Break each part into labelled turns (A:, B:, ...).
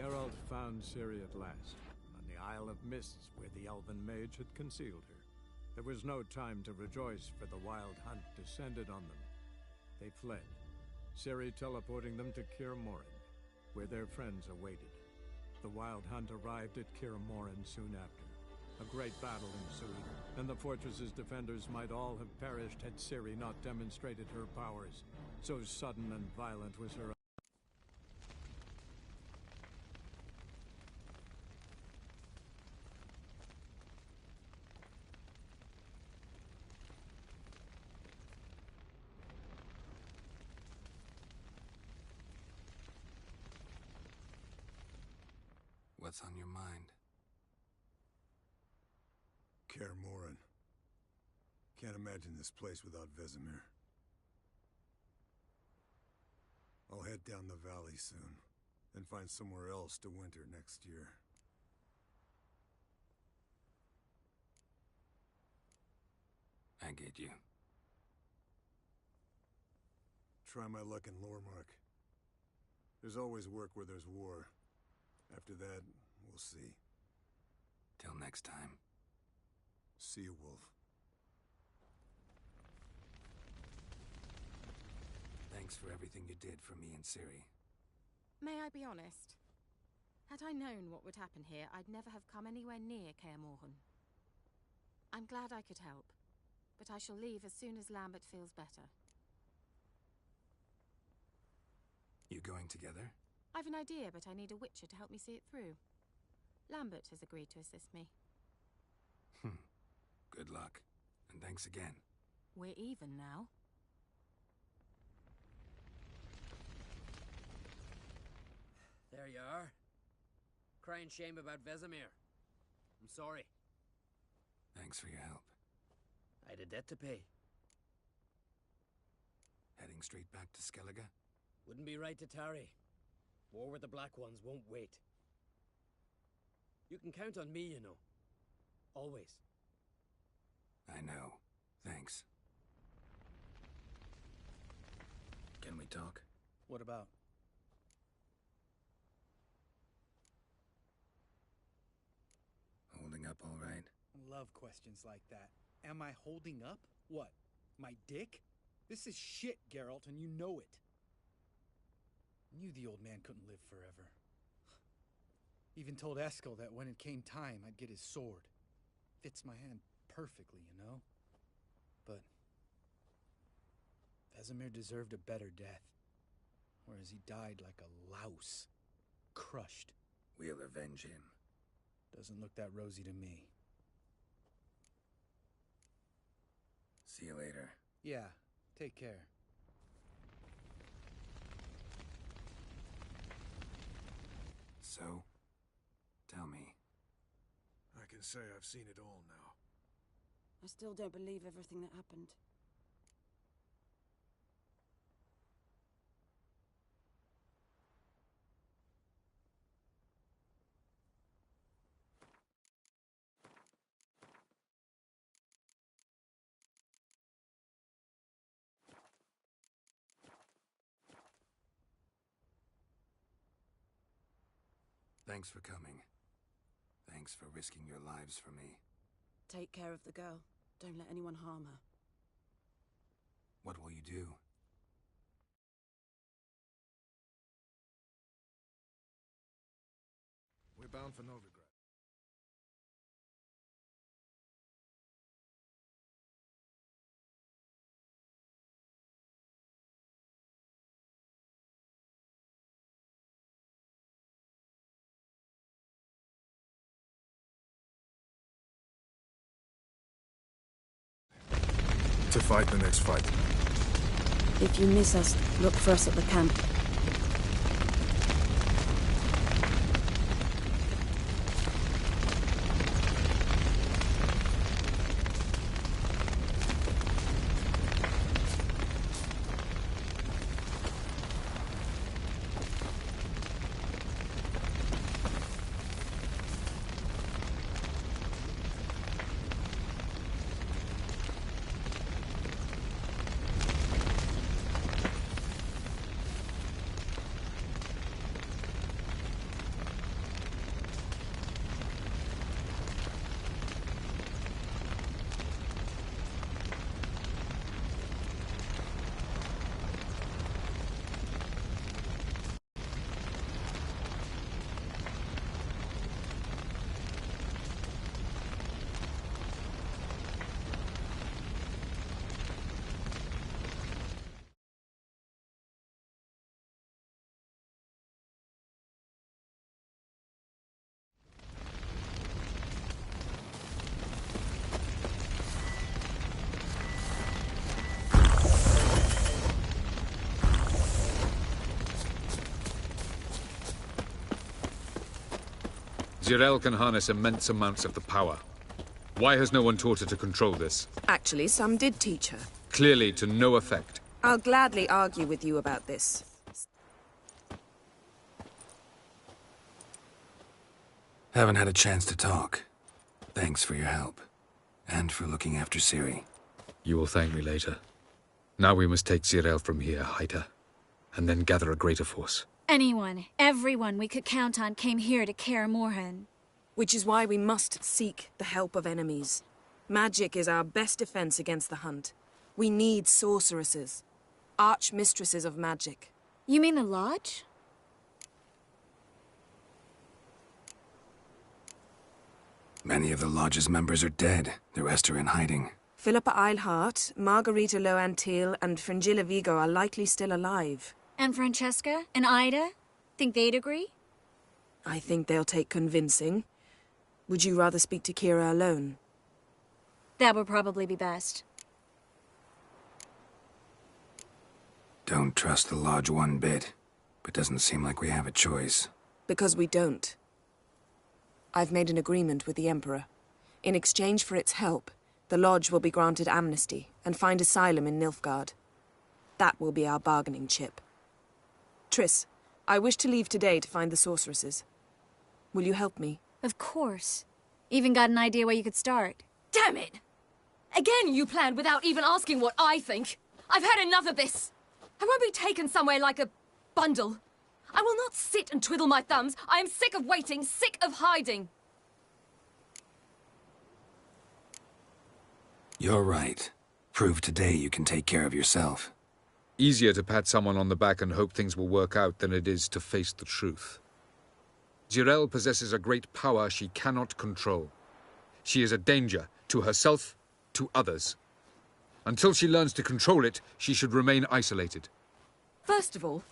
A: Geralt found Ciri at last, on the Isle of Mists where the Elven Mage had concealed her. There was no time to rejoice, for the Wild Hunt descended on them. They fled, Ciri teleporting them to Kaer Morhen, where their friends awaited. The Wild Hunt arrived at Kaer Morhen soon after. A great battle ensued, and the fortress's defenders might all have perished had Ciri not demonstrated her powers. So sudden and violent was her.
B: What's on your mind?
C: Kaer Morhen. Can't imagine this place without Vesemir. I'll head down the valley soon, then find somewhere else to winter next year.
B: I get you.
C: Try my luck in Lormark. There's always work where there's war. After that, we'll see.
B: Till next time.
C: See you, Wolf.
B: Thanks for everything you did for me and Ciri.
D: May I be honest? Had I known what would happen here, I'd never have come anywhere near Kaer Morhen. I'm glad I could help, but I shall leave as soon as Lambert feels better.
B: You going together?
D: I've an idea, but I need a witcher to help me see it through. Lambert has agreed to assist me.
B: Good luck, and thanks again.
D: We're even now.
E: There you are. Crying shame about Vesemir. I'm sorry.
B: Thanks for your help.
E: I had a debt to pay.
B: Heading straight back to Skellige?
E: Wouldn't be right to tarry. War with the Black Ones won't wait. You can count on me, you know. Always.
B: I know. Thanks. Can we talk?
E: What about?
B: Holding up all right?
F: Love questions like that. Am I holding up? What? My dick? This is shit, Geralt, and you know it. Knew the old man couldn't live forever. Even told Eskel that when it came time, I'd get his sword. Fits my hand perfectly, you know? But Vesemir deserved a better death. Whereas he died like a louse. Crushed.
B: We'll avenge him.
F: Doesn't look that rosy to me.
B: See you later.
F: Yeah, take care.
B: So, tell me.
C: I can say I've seen it all now.
G: I still don't believe everything that happened.
B: Thanks for coming. Thanks for risking your lives for me.
G: Take care of the girl. Don't let anyone harm her.
B: What will you do?
C: We're bound for Novigrad. To fight the next fight.
G: If you miss us, look for us at the camp.
H: Zirael can harness immense amounts of the power. Why has no one taught her to control this?
G: Actually, some did teach her.
H: Clearly to no effect.
G: I'll gladly argue with you about this.
B: Haven't had a chance to talk. Thanks for your help. And for looking after Ciri.
H: You will thank me later. Now we must take Zirael from here, hide her, and then gather a greater force.
I: Anyone, everyone we could count on came here to Kaer Morhen.
G: Which is why we must seek the help of enemies. Magic is our best defense against the Hunt. We need sorceresses. Archmistresses of magic.
I: You mean the Lodge?
B: Many of the Lodge's members are dead. The rest are in hiding.
G: Philippa Eilhart, Margarita Loantil, and Fringilla Vigo are likely still alive.
I: And Francesca? And Ida? Think they'd agree?
G: I think they'll take convincing. Would you rather speak to Kira alone?
I: That would probably be best.
B: Don't trust the Lodge one bit, but doesn't seem like we have a choice.
G: Because we don't. I've made an agreement with the Emperor. In exchange for its help, the Lodge will be granted amnesty and find asylum in Nilfgaard. That will be our bargaining chip. Triss, I wish to leave today to find the sorceresses. Will you help me?
I: Of course. Even got an idea where you could start.
J: Damn it! Again you planned without even asking what I think. I've had enough of this. I won't be taken somewhere like a bundle. I will not sit and twiddle my thumbs. I am sick of waiting, sick of hiding.
B: You're right. Prove today you can take care of yourself.
H: Easier to pat someone on the back and hope things will work out than it is to face the truth. Zirael possesses a great power she cannot control. She is a danger to herself, to others. Until she learns to control it, she should remain isolated.
J: First of all,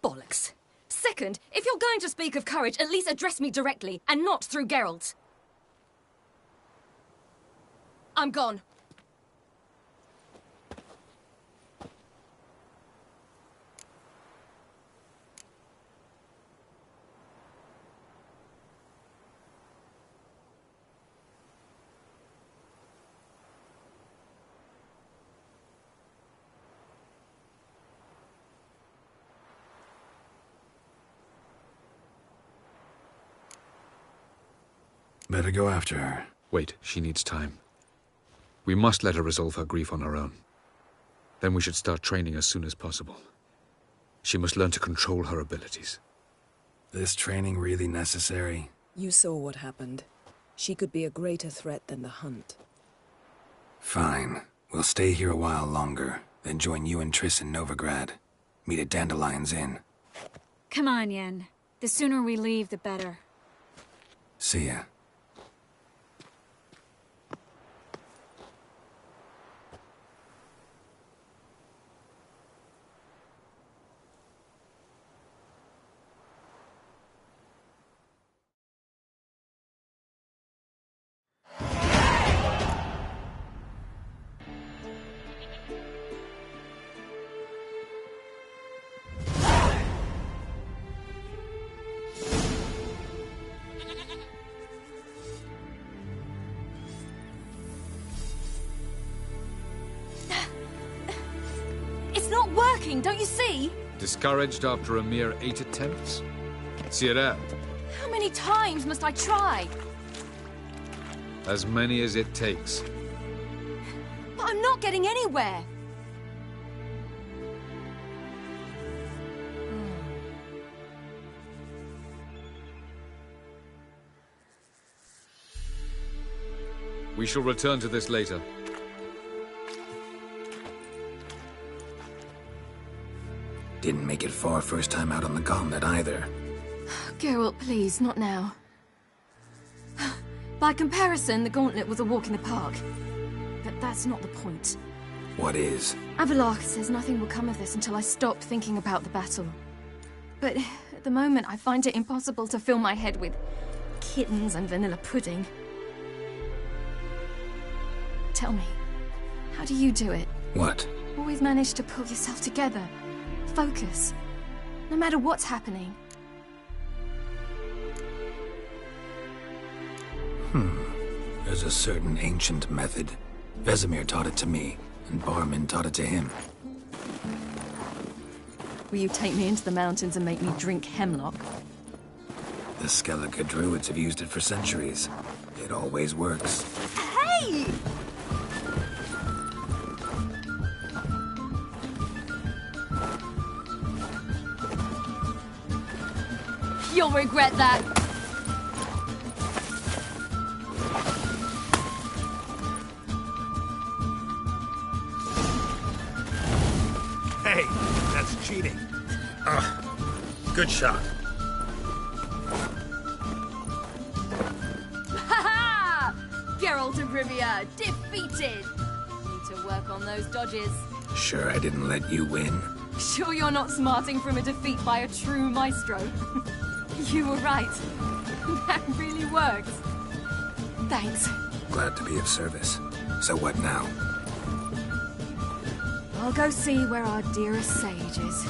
J: bollocks. Second, if you're going to speak of courage, at least address me directly, and not through Geralt. I'm gone.
B: Better go after her.
H: Wait, she needs time. We must let her resolve her grief on her own. Then we should start training as soon as possible. She must learn to control her abilities.
B: This training really necessary?
G: You saw what happened. She could be a greater threat than the Hunt.
B: Fine. We'll stay here a while longer, then join you and Triss in Novigrad. Meet at Dandelion's Inn.
I: Come on, Yen. The sooner we leave, the better.
B: See ya.
J: Don't you see?
H: Discouraged after a mere 8 attempts? Zirael.
J: How many times must I try?
H: As many as it takes.
J: But I'm not getting anywhere.
H: We shall return to this later.
B: Didn't make it far first time out on the Gauntlet either.
J: Geralt, please, not now. By comparison, the Gauntlet was a walk in the park. But that's not the point.
B: What is?
J: Avallac'h says nothing will come of this until I stop thinking about the battle. But at the moment, I find it impossible to fill my head with kittens and vanilla pudding. Tell me, how do you do it?
B: What?
J: Always manage to pull yourself together. Focus. No matter what's happening.
B: There's a certain ancient method. Vesemir taught it to me, and Barman taught it to him.
J: Will you take me into the mountains and make me drink hemlock?
B: The Skellige druids have used it for centuries. It always works.
J: Hey! You'll regret that.
C: Hey, that's cheating.
B: Good shot.
J: Ha-ha! Geralt of Rivia, defeated! Need to work on those dodges.
B: Sure I didn't let you win?
J: Sure you're not smarting from a defeat by a true maestro? You were right. That really works. Thanks.
B: Glad to be of service. So what now?
J: I'll go see where our dearest sage is.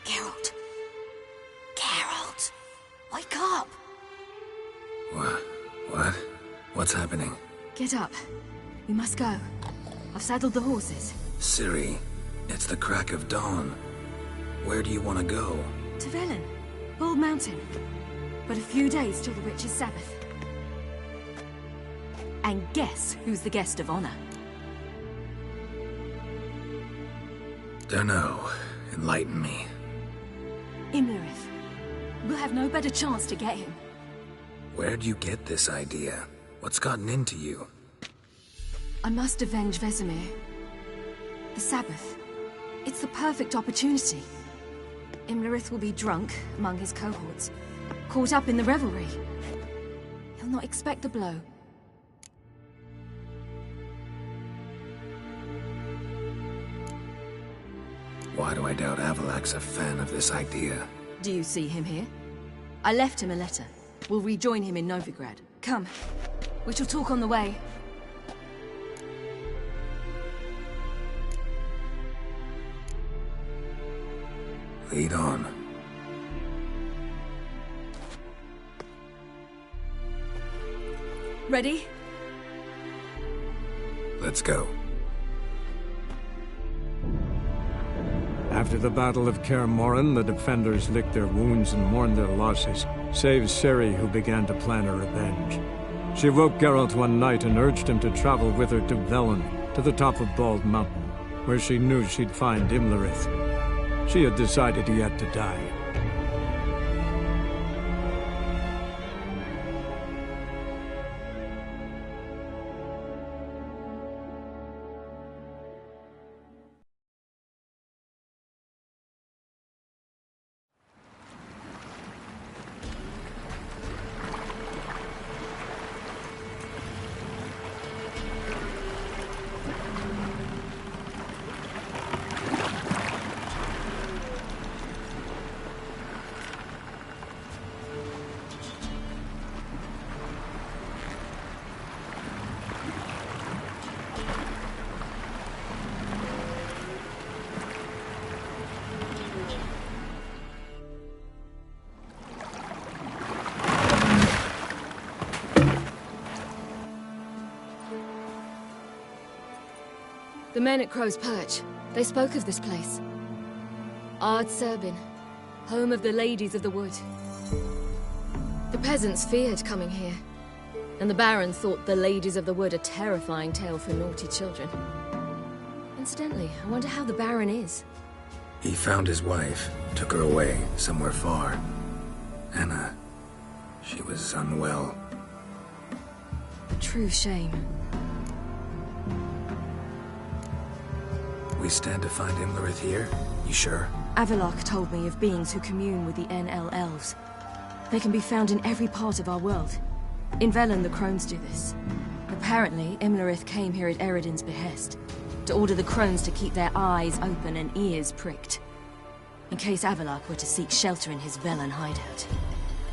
J: Geralt. Geralt! Wake up!
B: What? What's happening?
J: Get up. We must go. I've saddled the horses.
B: Ciri, it's the crack of dawn. Where do you want to go?
J: To Velen. Bald Mountain. But a few days till the Witch's Sabbath. And guess who's the guest of honor?
B: Dunno. Enlighten me.
J: Imlerith. We'll have no better chance to get him.
B: Where'd you get this idea? What's gotten into you?
J: I must avenge Vesemir. The Sabbath. It's the perfect opportunity. Imlerith will be drunk among his cohorts, caught up in the revelry. He'll not expect the blow.
B: Why do I doubt Avalak's a fan of this idea?
J: Do you see him here? I left him a letter. We'll rejoin him in Novigrad. Come. We shall talk on the way.
B: Lead on.
J: Ready?
B: Let's go.
A: After the Battle of Kaer Morhen, the defenders licked their wounds and mourned their losses, save Ciri, who began to plan a revenge. She woke Geralt one night and urged him to travel with her to Velen, to the top of Bald Mountain, where she knew she'd find Imlerith. She had decided he had to die.
J: The men at Crow's Perch, they spoke of this place. Ard Serbin, home of the Ladies of the Wood. The peasants feared coming here, and the Baron thought the Ladies of the Wood a terrifying tale for naughty children. Incidentally, I wonder how the Baron is.
B: He found his wife, took her away, somewhere far. Anna, she was unwell.
J: True shame.
B: We stand to find Imlerith here? You sure?
J: Avallac'h told me of beings who commune with the NL Elves. They can be found in every part of our world. In Velen, the Crones do this. Apparently, Imlerith came here at Eredin's behest, to order the Crones to keep their eyes open and ears pricked. in case Avalok were to seek shelter in his Velen hideout.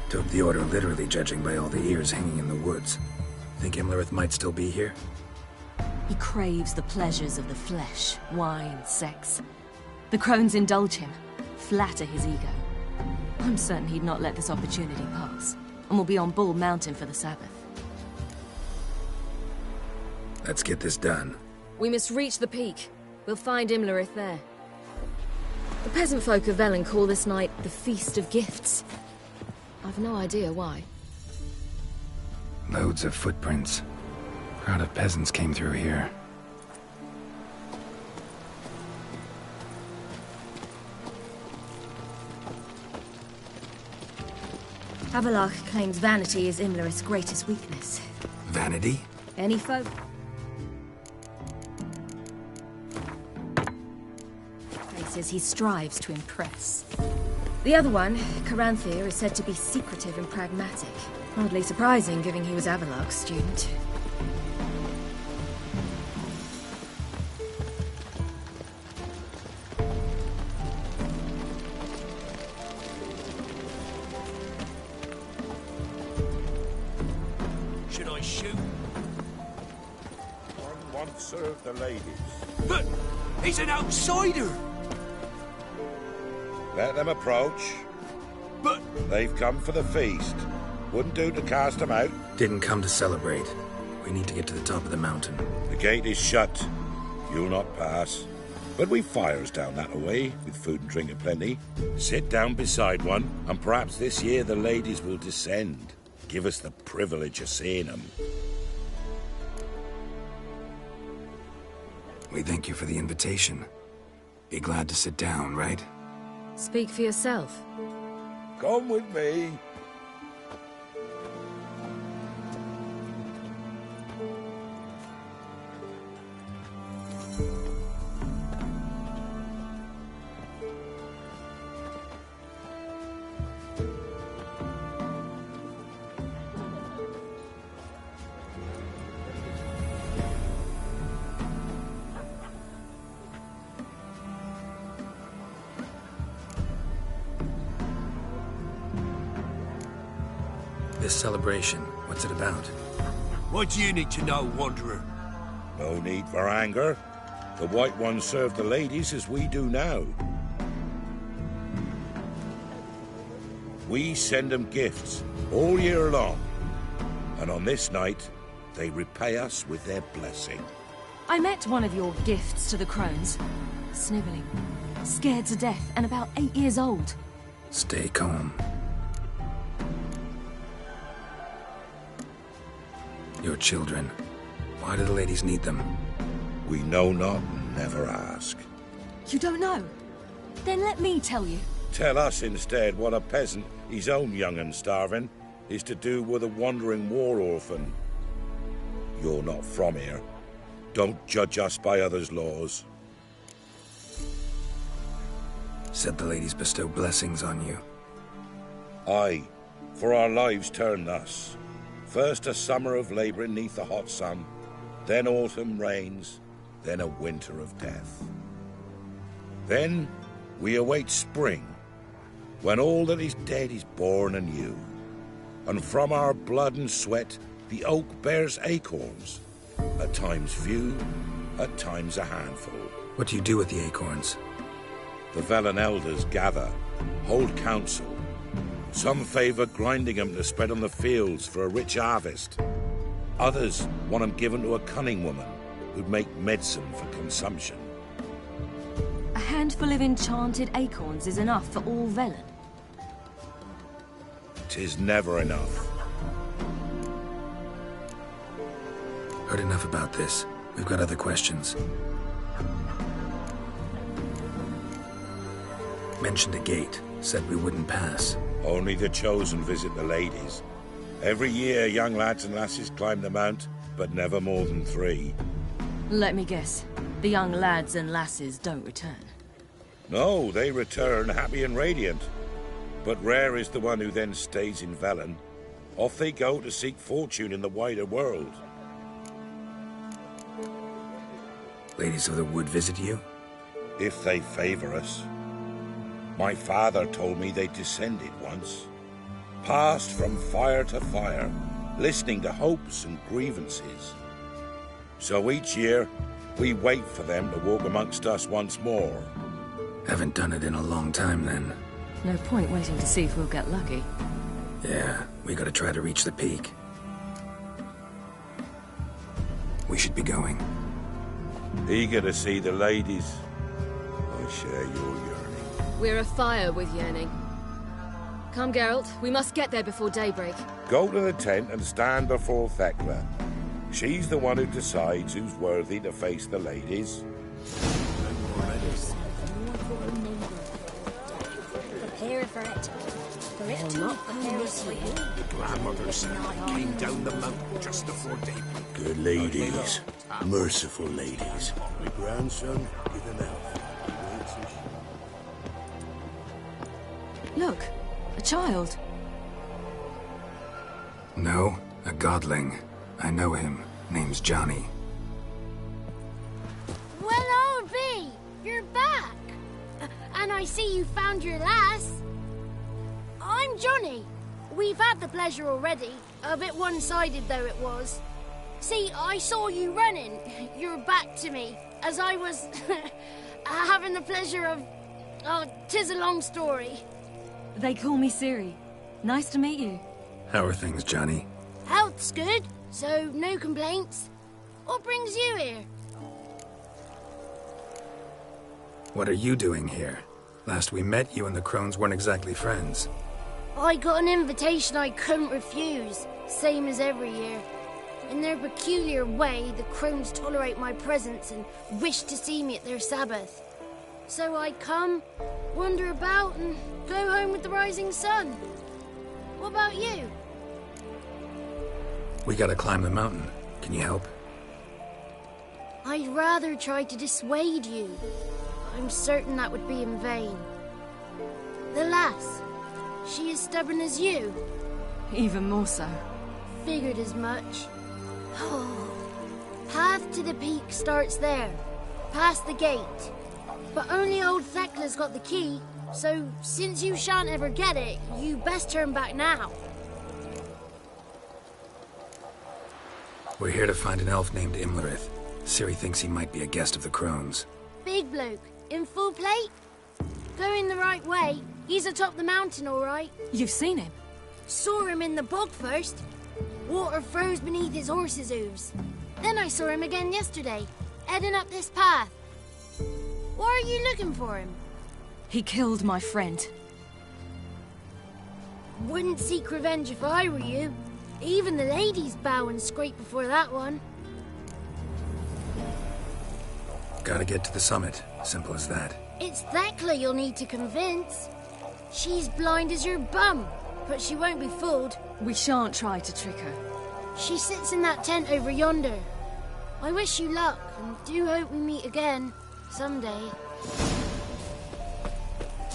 B: Took the order literally, judging by all the ears hanging in the woods. Think Imlerith might still be here?
J: He craves the pleasures of the flesh, wine, sex. The crones indulge him, flatter his ego. I'm certain he'd not let this opportunity pass, and will be on Bull Mountain for the Sabbath.
B: Let's get this done.
J: We must reach the peak. We'll find Imlerith there. The peasant folk of Velen call this night the Feast of Gifts. I've no idea why.
B: Loads of footprints. Crowd of peasants came through here.
J: Avalok claims vanity is Imlerith's greatest weakness.
B: Vanity?
J: Any folk? Faces he strives to impress. The other one, Caranthir, is said to be secretive and pragmatic. Hardly surprising, given he was Avalok's student.
K: Should I shoot?
L: One once served the ladies.
K: But he's an outsider!
L: Let them approach.
K: But
L: they've come for the feast. Wouldn't do to cast them out.
B: Didn't come to celebrate. We need to get to the top of the mountain.
L: The gate is shut. You'll not pass. But we've fires down that way, with food and drink aplenty. Sit down beside one, and perhaps this year the ladies will descend. Give us the privilege of seeing them.
B: We thank you for the invitation. Be glad to sit down, right?
J: Speak for yourself.
L: Come with me.
B: This celebration, what's it about?
K: what do you need to know, Wanderer?
L: No need for anger. The White Ones serve the ladies as we do now. We send them gifts all year long. And on this night, they repay us with their blessing.
J: I met one of your gifts to the crones. Sniveling, scared to death, and about 8 years old.
B: Stay calm. Your children. Why do the ladies need them?
L: We know not and never ask.
J: You don't know? Then let me tell you.
L: Tell us instead what a peasant, his own young and starving, is to do with a wandering war orphan. You're not from here. Don't judge us by others' laws.
B: Said the ladies bestow blessings on you.
L: Aye, for our lives turn thus. First a summer of labouring neath the hot sun, then autumn rains, then a winter of death. Then we await spring, when all that is dead is born anew. And from our blood and sweat the oak bears acorns, at times few, at times a handful.
B: What do you do with the acorns?
L: The Velen elders gather, hold council. Some favour grinding them to spread on the fields for a rich harvest. Others want them given to a cunning woman who'd make medicine for consumption.
J: A handful of enchanted acorns is enough for all Velen.
L: 'Tis never enough.
B: Heard enough about this. We've got other questions. Mentioned a gate. Said we wouldn't pass.
L: Only the chosen visit the ladies. Every year, young lads and lasses climb the mount, but never more than 3.
J: Let me guess. The young lads and lasses don't return.
L: No, they return happy and radiant. But rare is the one who then stays in Velen. Off they go to seek fortune in the wider world.
B: Ladies of the Wood visit you?
L: If they favour us. My father told me they descended once, passed from fire to fire, listening to hopes and grievances. So each year, we wait for them to walk amongst us once more.
B: Haven't done it in a long time, then.
J: No point waiting to see if we'll get lucky.
B: Yeah, we gotta try to reach the peak. We should be going.
L: Eager to see the ladies. I share your yearning.
J: We're afire with yearning. Come, Geralt. We must get there before daybreak.
L: Go to the tent and stand before Thekla. She's the one who decides who's worthy to face the ladies.
M: Prepare for it. For it to prepare us for you.
K: The grandmothers came down the mountain just before daybreak.
C: Good ladies. Merciful ladies. My grandson is an elf.
J: Look, a child.
B: No, a godling. I know him. Name's Johnny.
M: Well, old B, you're back. And I see you found your lass. I'm Johnny. We've had the pleasure already. A bit one-sided though it was. See, I saw you running. Your back to me. As I was having the pleasure of... Oh, 'tis a long story.
J: They call me Ciri. Nice to meet you.
B: How are things, Johnny?
M: Health's good, so no complaints. What brings you here?
B: What are you doing here? Last we met, you and the Crones weren't exactly friends.
M: I got an invitation I couldn't refuse, same as every year. In their peculiar way, the Crones tolerate my presence and wish to see me at their Sabbath. So I come, wander about, and go home with the rising sun. What about you?
B: We gotta climb the mountain. Can you help?
M: I'd rather try to dissuade you. I'm certain that would be in vain. The lass, she as stubborn as you?
J: Even more so.
M: Figured as much. Path to the peak starts there, past the gate. But only old Thekla's got the key, so since you shan't ever get it, you best turn back now.
B: We're here to find an elf named Imlerith. Ciri thinks he might be a guest of the Crones.
M: Big bloke, in full plate? Going the right way. He's atop the mountain, all right.
J: You've seen him?
M: Saw him in the bog first. Water froze beneath his horse's hooves. Then I saw him again yesterday, heading up this path. Why are you looking for him?
J: He killed my friend.
M: Wouldn't seek revenge if I were you. Even the ladies bow and scrape before that one.
B: Gotta get to the summit. Simple as that.
M: It's Thekla you'll need to convince. She's blind as your bum, but she won't be fooled.
J: We shan't try to trick her.
M: She sits in that tent over yonder. I wish you luck, and do hope we meet again. Someday.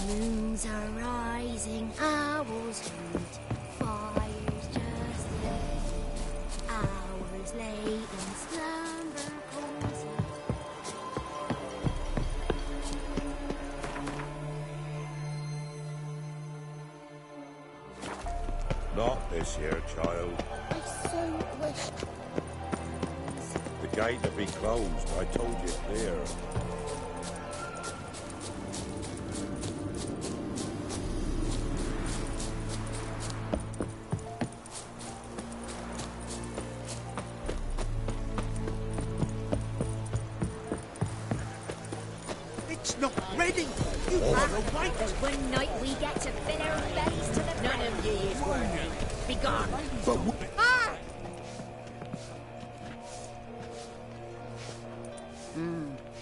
M: Moons are rising, owls hoot, fires just lit, hours late in slumber cozy.
L: Not this year, child.
M: I so wish.
L: The gate will be closed. I told you clear.
K: It's not ready. You have to wait.
M: There's one night we get to fill our bellies to the
E: None of ye is worthy. Be gone.
K: Ah!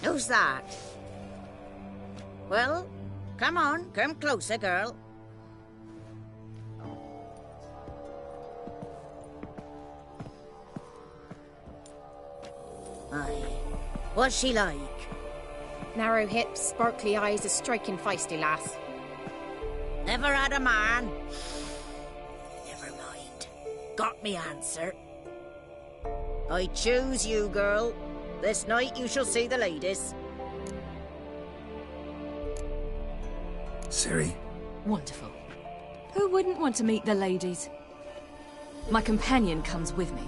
N: Who's that? Well, come on, come closer, girl. Aye. What's she like?
O: Narrow hips, sparkly eyes, a striking feisty lass.
N: Never had a man. Never mind. Got me answer. I choose you, girl. This night you shall see the ladies.
B: Ciri?
J: Wonderful. Who wouldn't want to meet the ladies? My companion comes with me.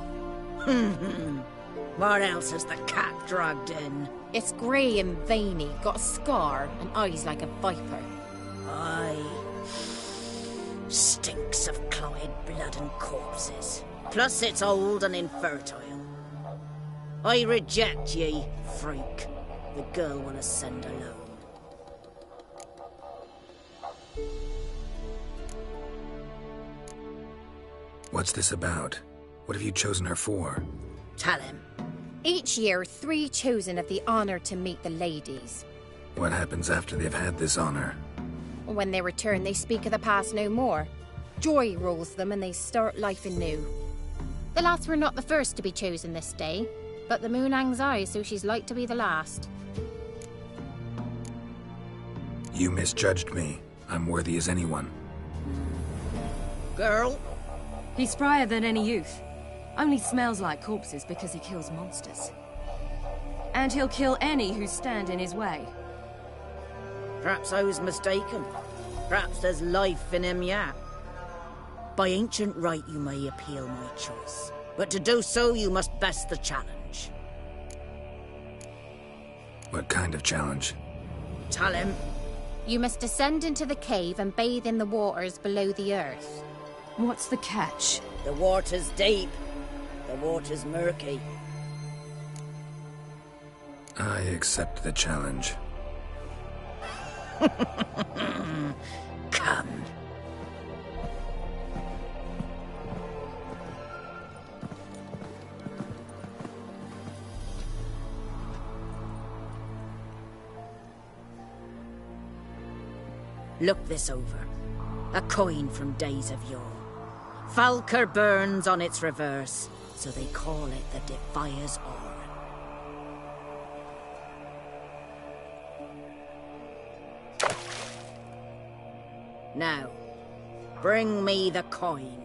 N: What else has the cat dragged in?
O: It's grey and veiny, got a scar, and eyes like a viper.
N: Aye. Stinks of clotted blood and corpses. Plus it's old and infertile. I reject ye, freak. The girl will ascend alone.
B: What's this about? What have you chosen her for?
N: Tell him.
O: Each year, 3 chosen have the honour to meet the ladies.
B: What happens after they've had this honor?
O: When they return, they speak of the past no more. Joy rules them and they start life anew. The lads were not the first to be chosen this day, but the moon hangs high, so she's like to be the last.
B: You misjudged me. I'm worthy as anyone.
N: Girl?
J: He's spryer than any youth. Only smells like corpses because he kills monsters. And he'll kill any who stand in his way.
N: Perhaps I was mistaken. Perhaps there's life in him yet. By ancient right you may appeal my choice, but to do so you must best the challenge.
B: What kind of challenge?
N: Tell him.
O: You must descend into the cave and bathe in the waters below the earth.
J: What's the catch?
N: The water's deep. The water's murky.
B: I accept the challenge.
N: Come. Look this over. A coin from days of yore. Falker burns on its reverse, so they call it the Defier's Aura. Now, bring me the coin.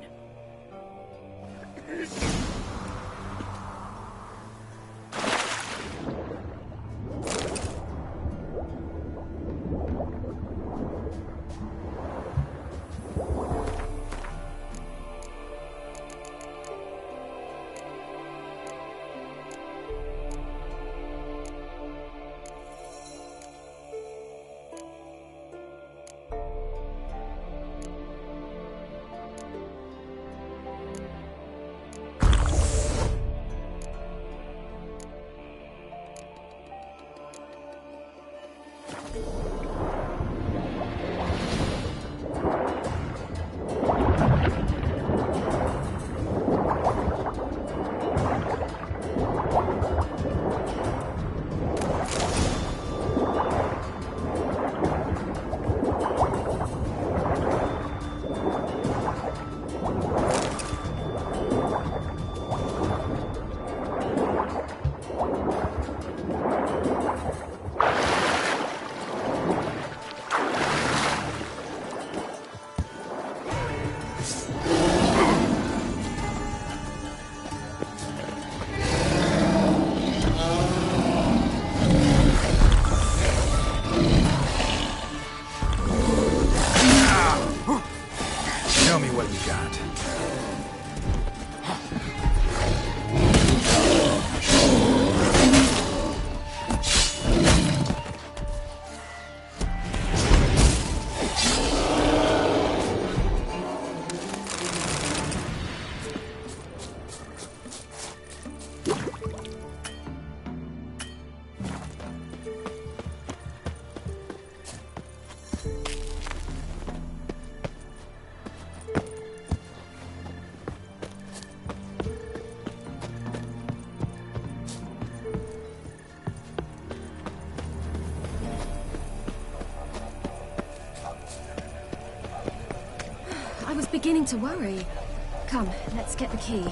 J: I was beginning to worry. Come, let's get the key.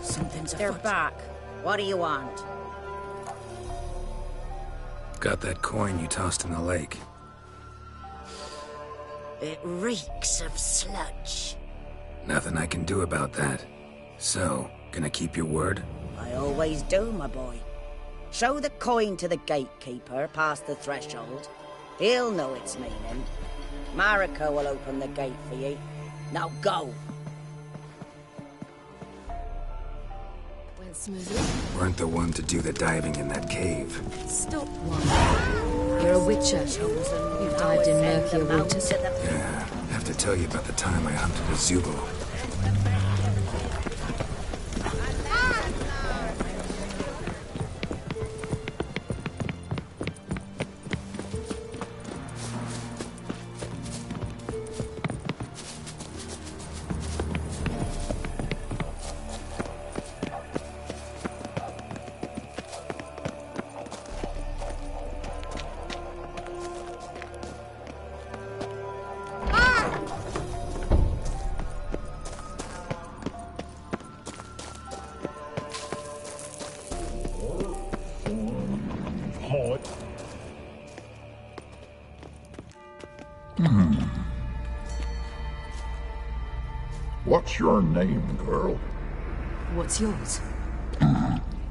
N: Something's
O: They're
N: afoot.
O: back.
N: What do you want?
B: Got that coin you tossed in the lake.
N: It reeks of sludge.
B: Nothing I can do about that. So, gonna keep your word?
N: I always do, my boy. Show the coin to the gatekeeper past the threshold. He'll know its meaning. Marika will open the gate for ye. Now go!
J: Went smoothly.
B: Weren't the one to do the diving in that cave.
J: Stop one. You're a witcher. You've dived in murkier waters.
B: Yeah, I have to tell you about the time I hunted a Zubul.
P: What's your name, girl?
J: What's yours?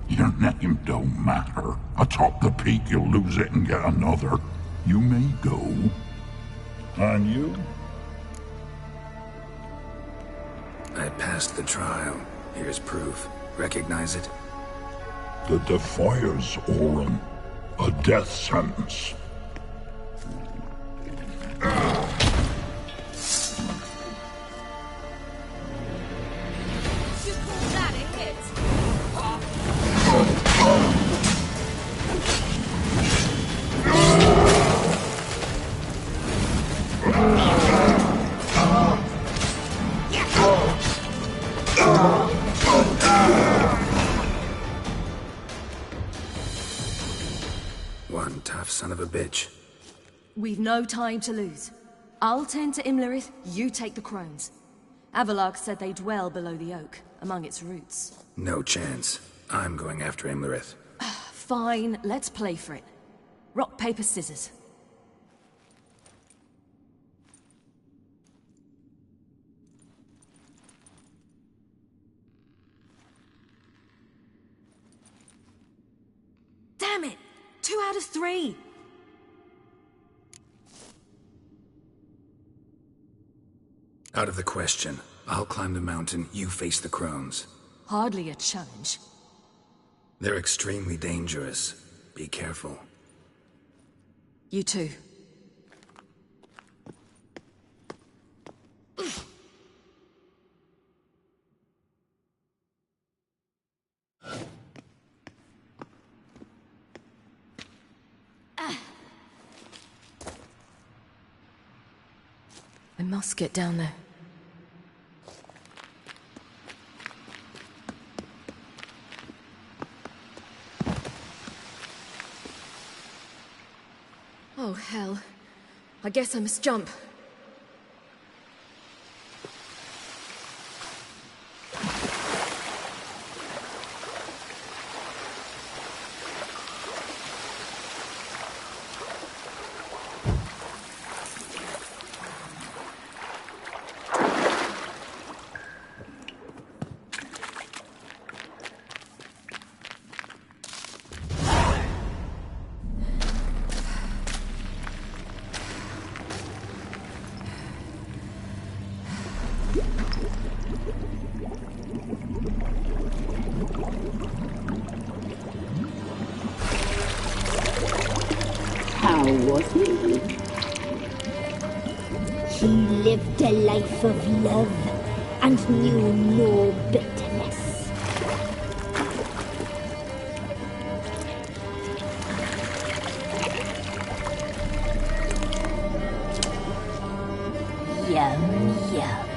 P: Your name don't matter. Atop the peak, you'll lose it and get another. You may go. And you?
B: I passed the trial. Here's proof. Recognize it?
P: The Defier's Orin. A death sentence.
B: One tough son of a bitch.
J: We've no time to lose. I'll tend to Imlerith, you take the crones. Avalark said they dwell below the oak, among its roots.
B: No chance. I'm going after Imlerith.
J: Fine, let's play for it. Rock, paper, scissors. Damn it! 2 out of 3!
B: Out of the question. I'll climb the mountain, you face the crones.
J: Hardly a challenge.
B: They're extremely dangerous. Be careful.
J: You too. I must get down there. Oh, hell. I guess I must jump.
Q: How was he? He lived a life of love and knew no bitterness. Yum, yum.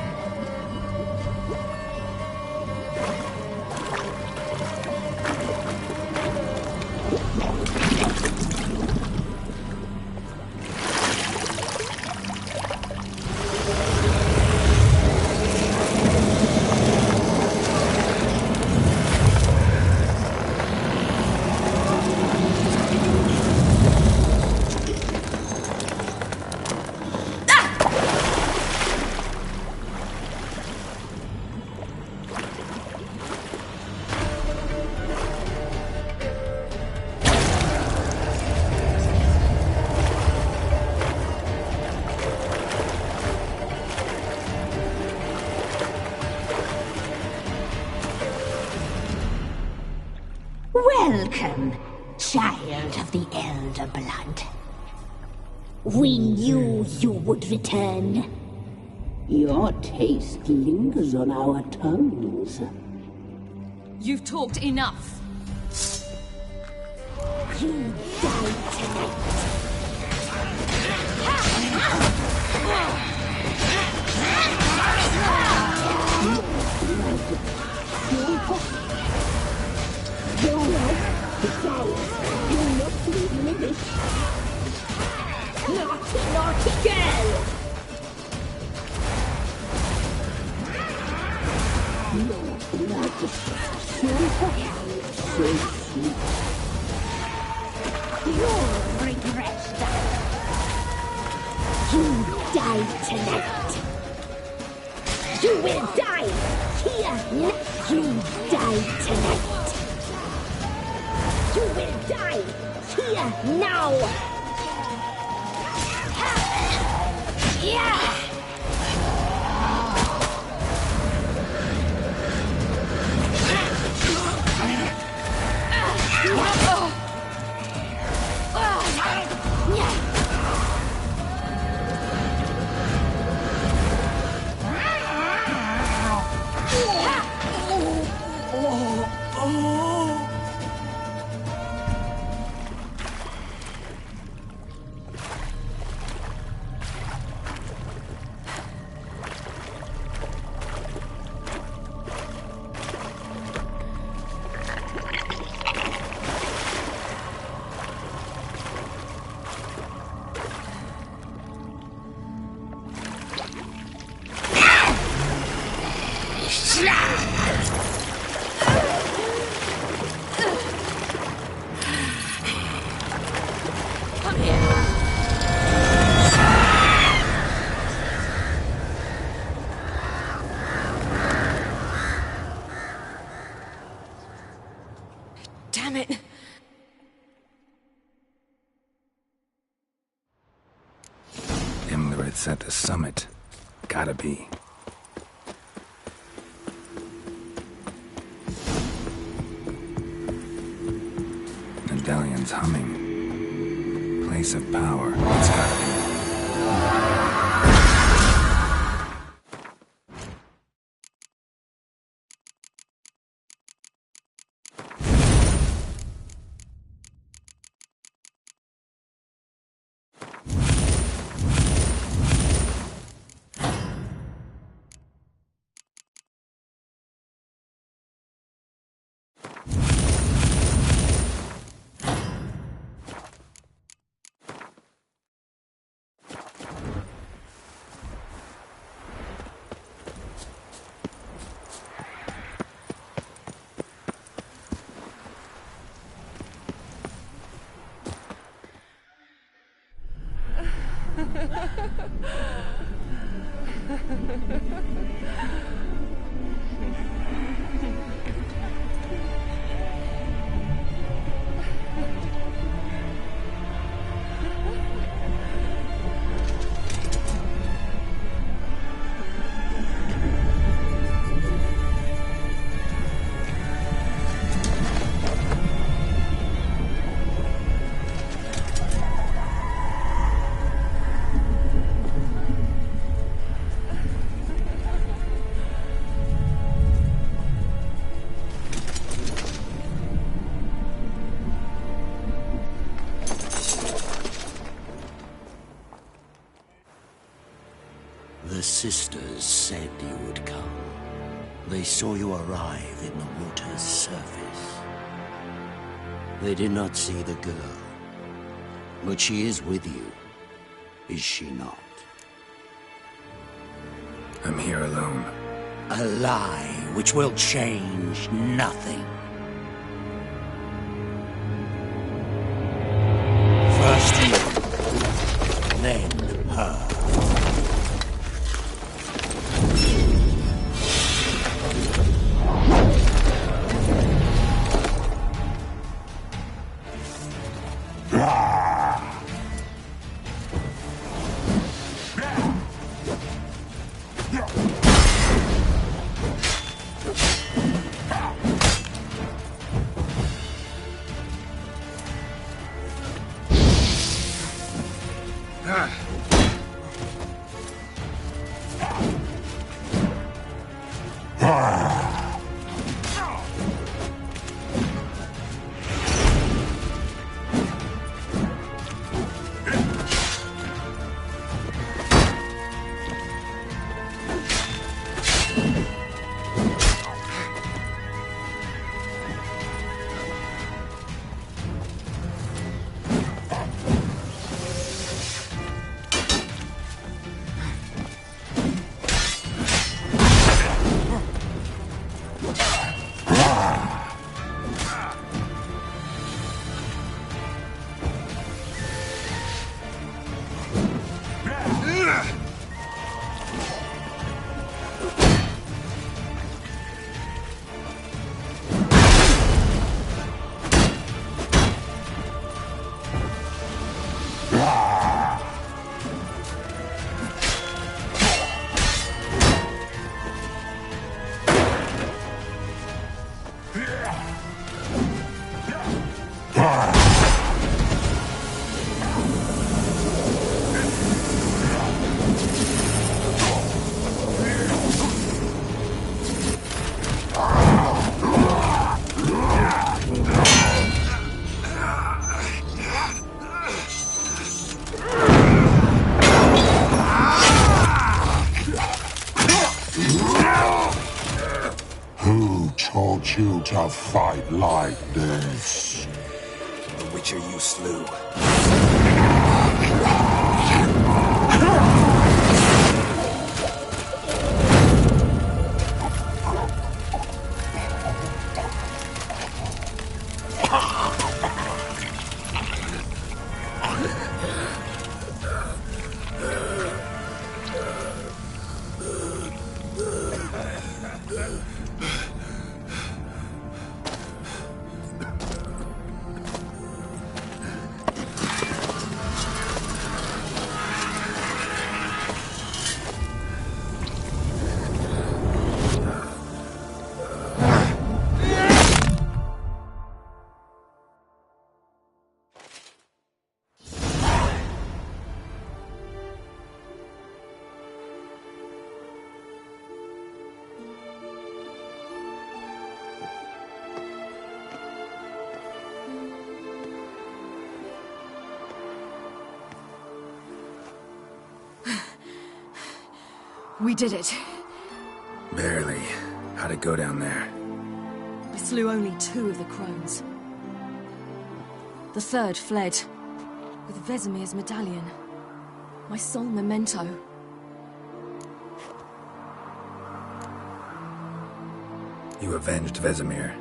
Q: Welcome, child of the Elder Blood. We knew you would return.
R: Your taste lingers on our tongues.
J: You've talked enough.
Q: You die tonight. Naughty, naughty girl! Your blood is so sweet. You'll regret that. You die tonight. You will die here. You die tonight. You will die here now. Yeah!
G: Damn it!
B: Imlerith's at the summit. Gotta be. Medallion's humming. Place of power. It's gotta be.
S: The sisters said you would come. They saw you arrive in the water's surface. They did not see the girl. But she is with you, is she not?
B: I'm here alone.
S: A lie which will change nothing. First you, then her.
P: Who taught you to fight like this?
B: The Witcher you slew.
J: We did it.
B: Barely. How'd it go down there?
J: We slew only 2 of the crones. The 3rd fled, with Vesemir's medallion. My sole memento.
B: You avenged Vesemir.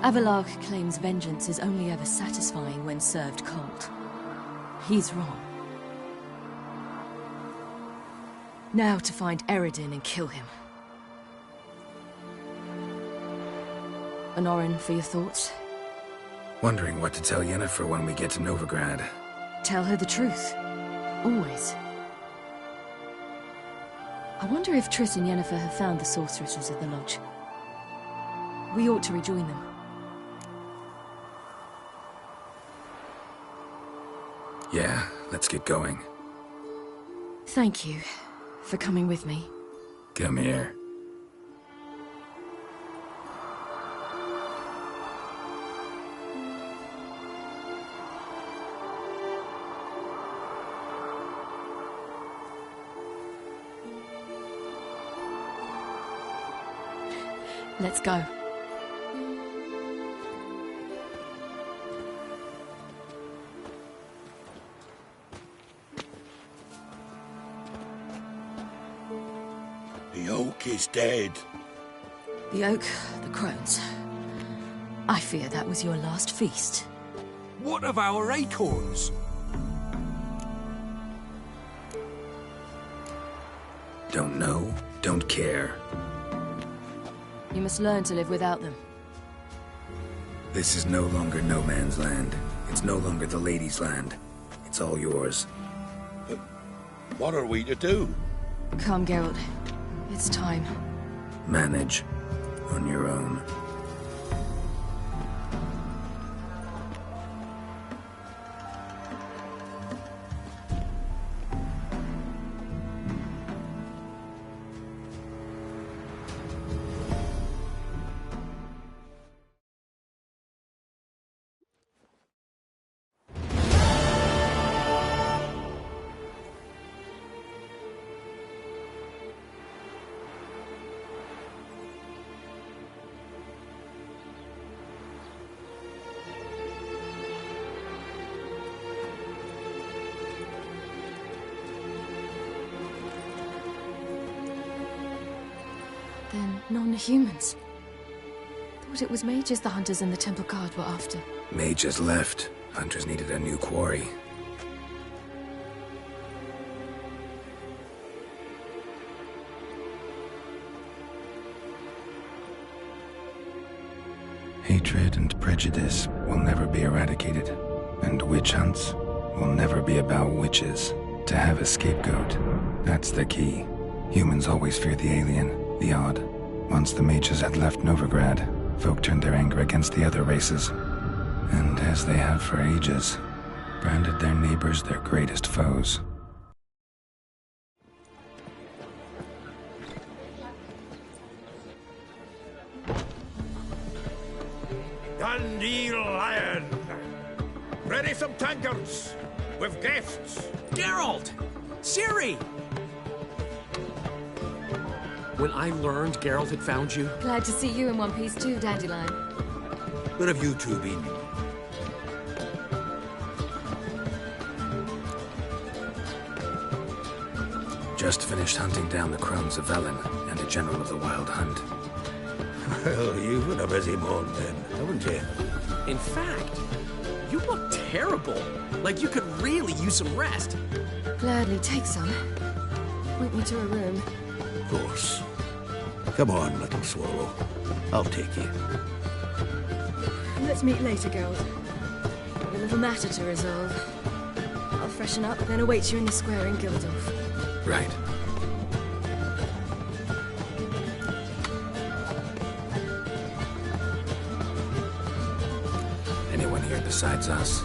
J: Avallac'h claims vengeance is only ever satisfying when served cold. He's wrong. Now to find Eredin and kill him. Honorin, for your thoughts?
B: Wondering what to tell Yennefer when we get to Novigrad.
J: Tell her the truth. Always. I wonder if Triss and Yennefer have found the sorceresses at the lodge. We ought to rejoin them.
B: Yeah, let's get going.
J: Thank you for coming with me.
B: Come here.
J: Let's go.
L: The oak is dead.
J: The oak, the crones. I fear that was your last feast.
K: What of our acorns?
B: Don't know, don't care.
J: You must learn to live without them.
B: This is no longer no man's land. It's no longer the lady's land. It's all yours.
L: But what are we to do?
J: Come, Geralt. It's time.
B: Manage. On your own.
J: Non-humans. Thought it was mages the hunters and the Temple Guard were after.
B: Mages left. Hunters needed a new quarry. Hatred and prejudice will never be eradicated, and witch hunts will never be about witches. To have a scapegoat, that's the key. Humans always fear the alien, the odd. Once the mages had left Novigrad, folk turned their anger against the other races. And as they have for ages, branded their neighbors their greatest foes.
K: Dandelion! Ready some tankards! With guests!
T: Geralt! Ciri! When I learned Geralt had found you...
J: Glad to see you in one piece too, Dandelion.
K: Where have you two been?
B: Just finished hunting down the crones of Velen and a general of the Wild Hunt.
K: Well, you've had a busy morning then, haven't you?
T: In fact, you look terrible. Like you could really use some rest.
J: Gladly take some. Point me to a room.
K: Of course. Come on, little swallow. I'll take you.
J: Let's meet later, girls. Got a little matter to resolve. I'll freshen up, then await you in the square in Gildorf.
B: Right. Anyone here besides us?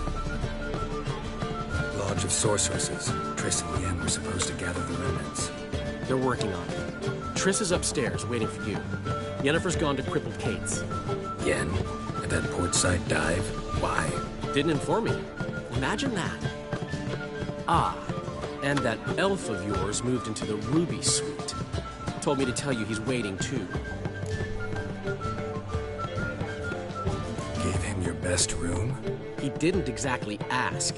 B: Lodge of Sorceresses. Triss and Yen were supposed to gather the remnants.
T: They're working on it. Triss is upstairs, waiting for you. Yennefer's gone to Crippled Kate's.
B: Yen? At that portside dive? Why?
T: Didn't inform me. Imagine that. Ah, and that elf of yours moved into the Ruby Suite. Told me to tell you he's waiting too.
B: Gave him your best room?
T: He didn't exactly ask.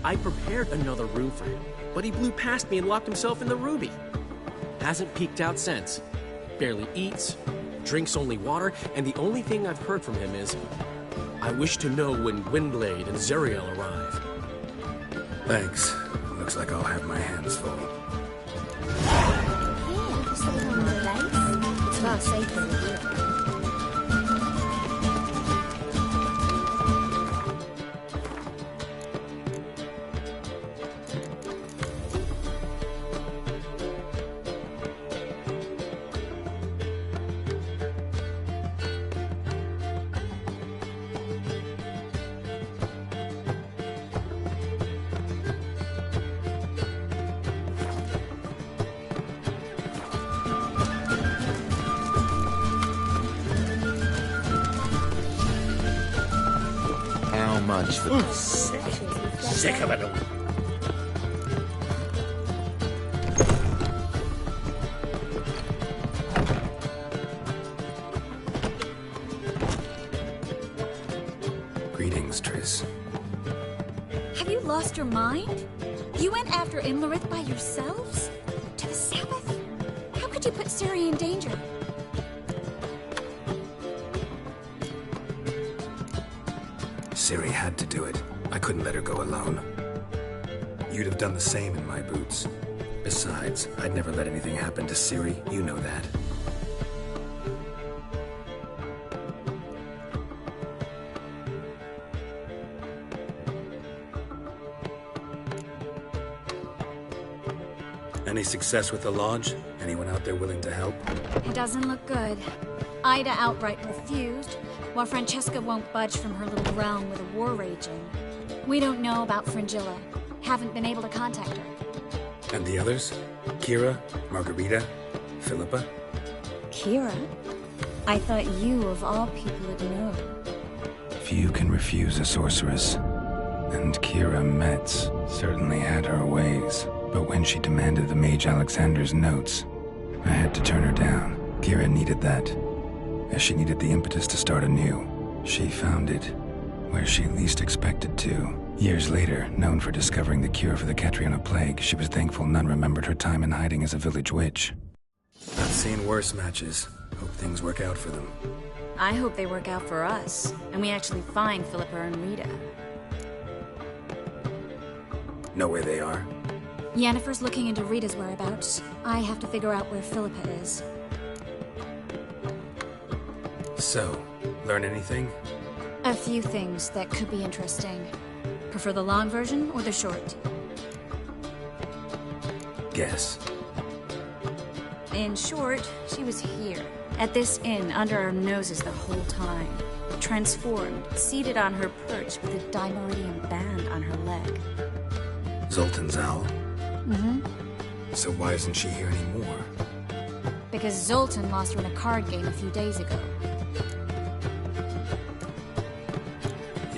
T: I prepared another room for him, but he blew past me and locked himself in the Ruby. Hasn't peeked out since. Barely eats, drinks only water, and the only thing I've heard from him is, I wish to know when Windblade and Zariel arrive.
B: Thanks. Looks like I'll have my hands full.
O: It's far safer with you.
K: Much for sick of it all.
B: Greetings, Triss.
I: Have you lost your mind? You went after Imlerith by yourselves? To the south? How could you put Ciri in danger?
B: Ciri had to do it. I couldn't let her go alone. You'd have done the same in my boots. Besides, I'd never let anything happen to Ciri. You know that. Any success with the Lodge? Anyone out there willing to help?
I: It doesn't look good. Ida outright refused, while Francesca won't budge from her little realm with a war raging. We don't know about Fringilla. Haven't been able to contact her.
B: And the others? Kira, Margarita, Philippa?
I: Kira? I thought you, of all people, would know.
B: Few can refuse a sorceress. And Kira Metz certainly had her ways. But when she demanded the Mage Alexander's notes, I had to turn her down. Kira needed that. As she needed the impetus to start anew. She found it where she least expected to. Years later, known for discovering the cure for the Catriona plague, she was thankful none remembered her time in hiding as a village witch. Seen worse matches. Hope things work out for them.
I: I hope they work out for us, and we actually find Philippa and Rita.
B: Know where they are?
I: Yennefer's looking into Rita's whereabouts. I have to figure out where Philippa is.
B: So, learn anything?
I: A few things that could be interesting. Prefer the long version or the short?
B: Guess.
I: In short, she was here, at this inn, under our noses the whole time. Transformed, seated on her perch with a dimeridium band on her leg.
B: Zoltan's owl?
I: Mm-hmm.
B: So why isn't she here anymore?
I: Because Zoltan lost her in a card game a few days ago.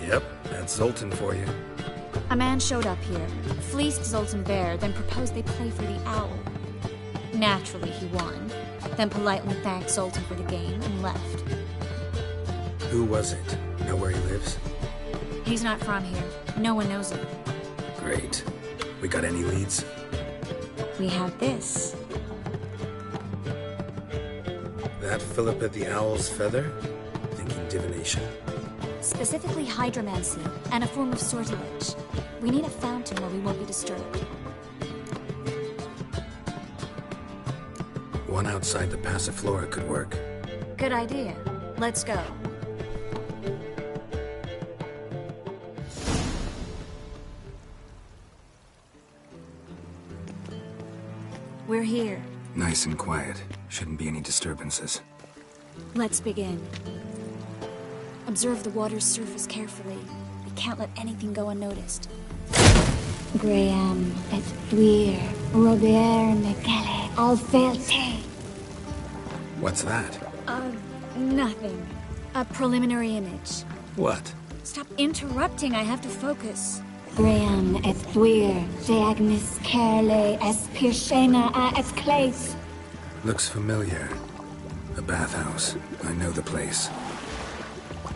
B: Yep, that's Zoltan for you.
I: A man showed up here, fleeced Zoltan bare, then proposed they play for the owl. Naturally, he won, then politely thanked Zoltan for the game and left.
B: Who was it? Know where he lives?
I: He's not from here. No one knows him.
B: Great. We got any leads?
I: We have this.
B: That Philippa the Owl's feather? Thinking divination?
I: Specifically hydromancy, and a form of sortilege. We need a fountain where we won't be disturbed.
B: One outside the Passiflora could work.
I: Good idea. Let's go. We're here.
B: Nice and quiet. Shouldn't be any disturbances.
I: Let's begin. Observe the water's surface carefully. We can't let anything go unnoticed.
Q: Graham et thuir, Robert Mekele, Alfelte.
B: What's that?
I: Nothing. A preliminary image.
B: What?
I: Stop interrupting, I have to focus.
Q: Graham et thuir, Deagnis Kerle, es Pirshena a es Claes.
B: Looks familiar. A bathhouse. I know the place.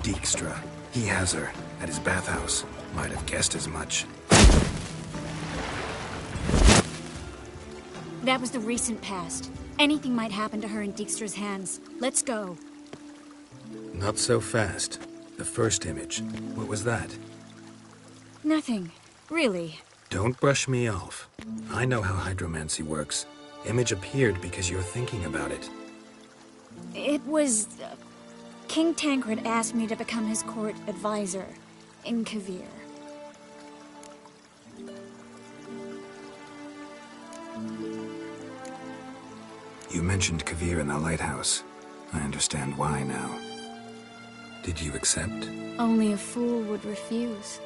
B: Dijkstra. He has her. At his bathhouse. Might have guessed as much.
I: That was the recent past. Anything might happen to her in Dijkstra's hands. Let's go.
B: Not so fast. The first image. What was that?
I: Nothing. Really.
B: Don't brush me off. I know how hydromancy works. Image appeared because you're thinking about it.
I: It was... King Tancred asked me to become his court advisor in Kovir.
B: You mentioned Kovir in the lighthouse. I understand why now. Did you accept?
I: Only a fool would refuse.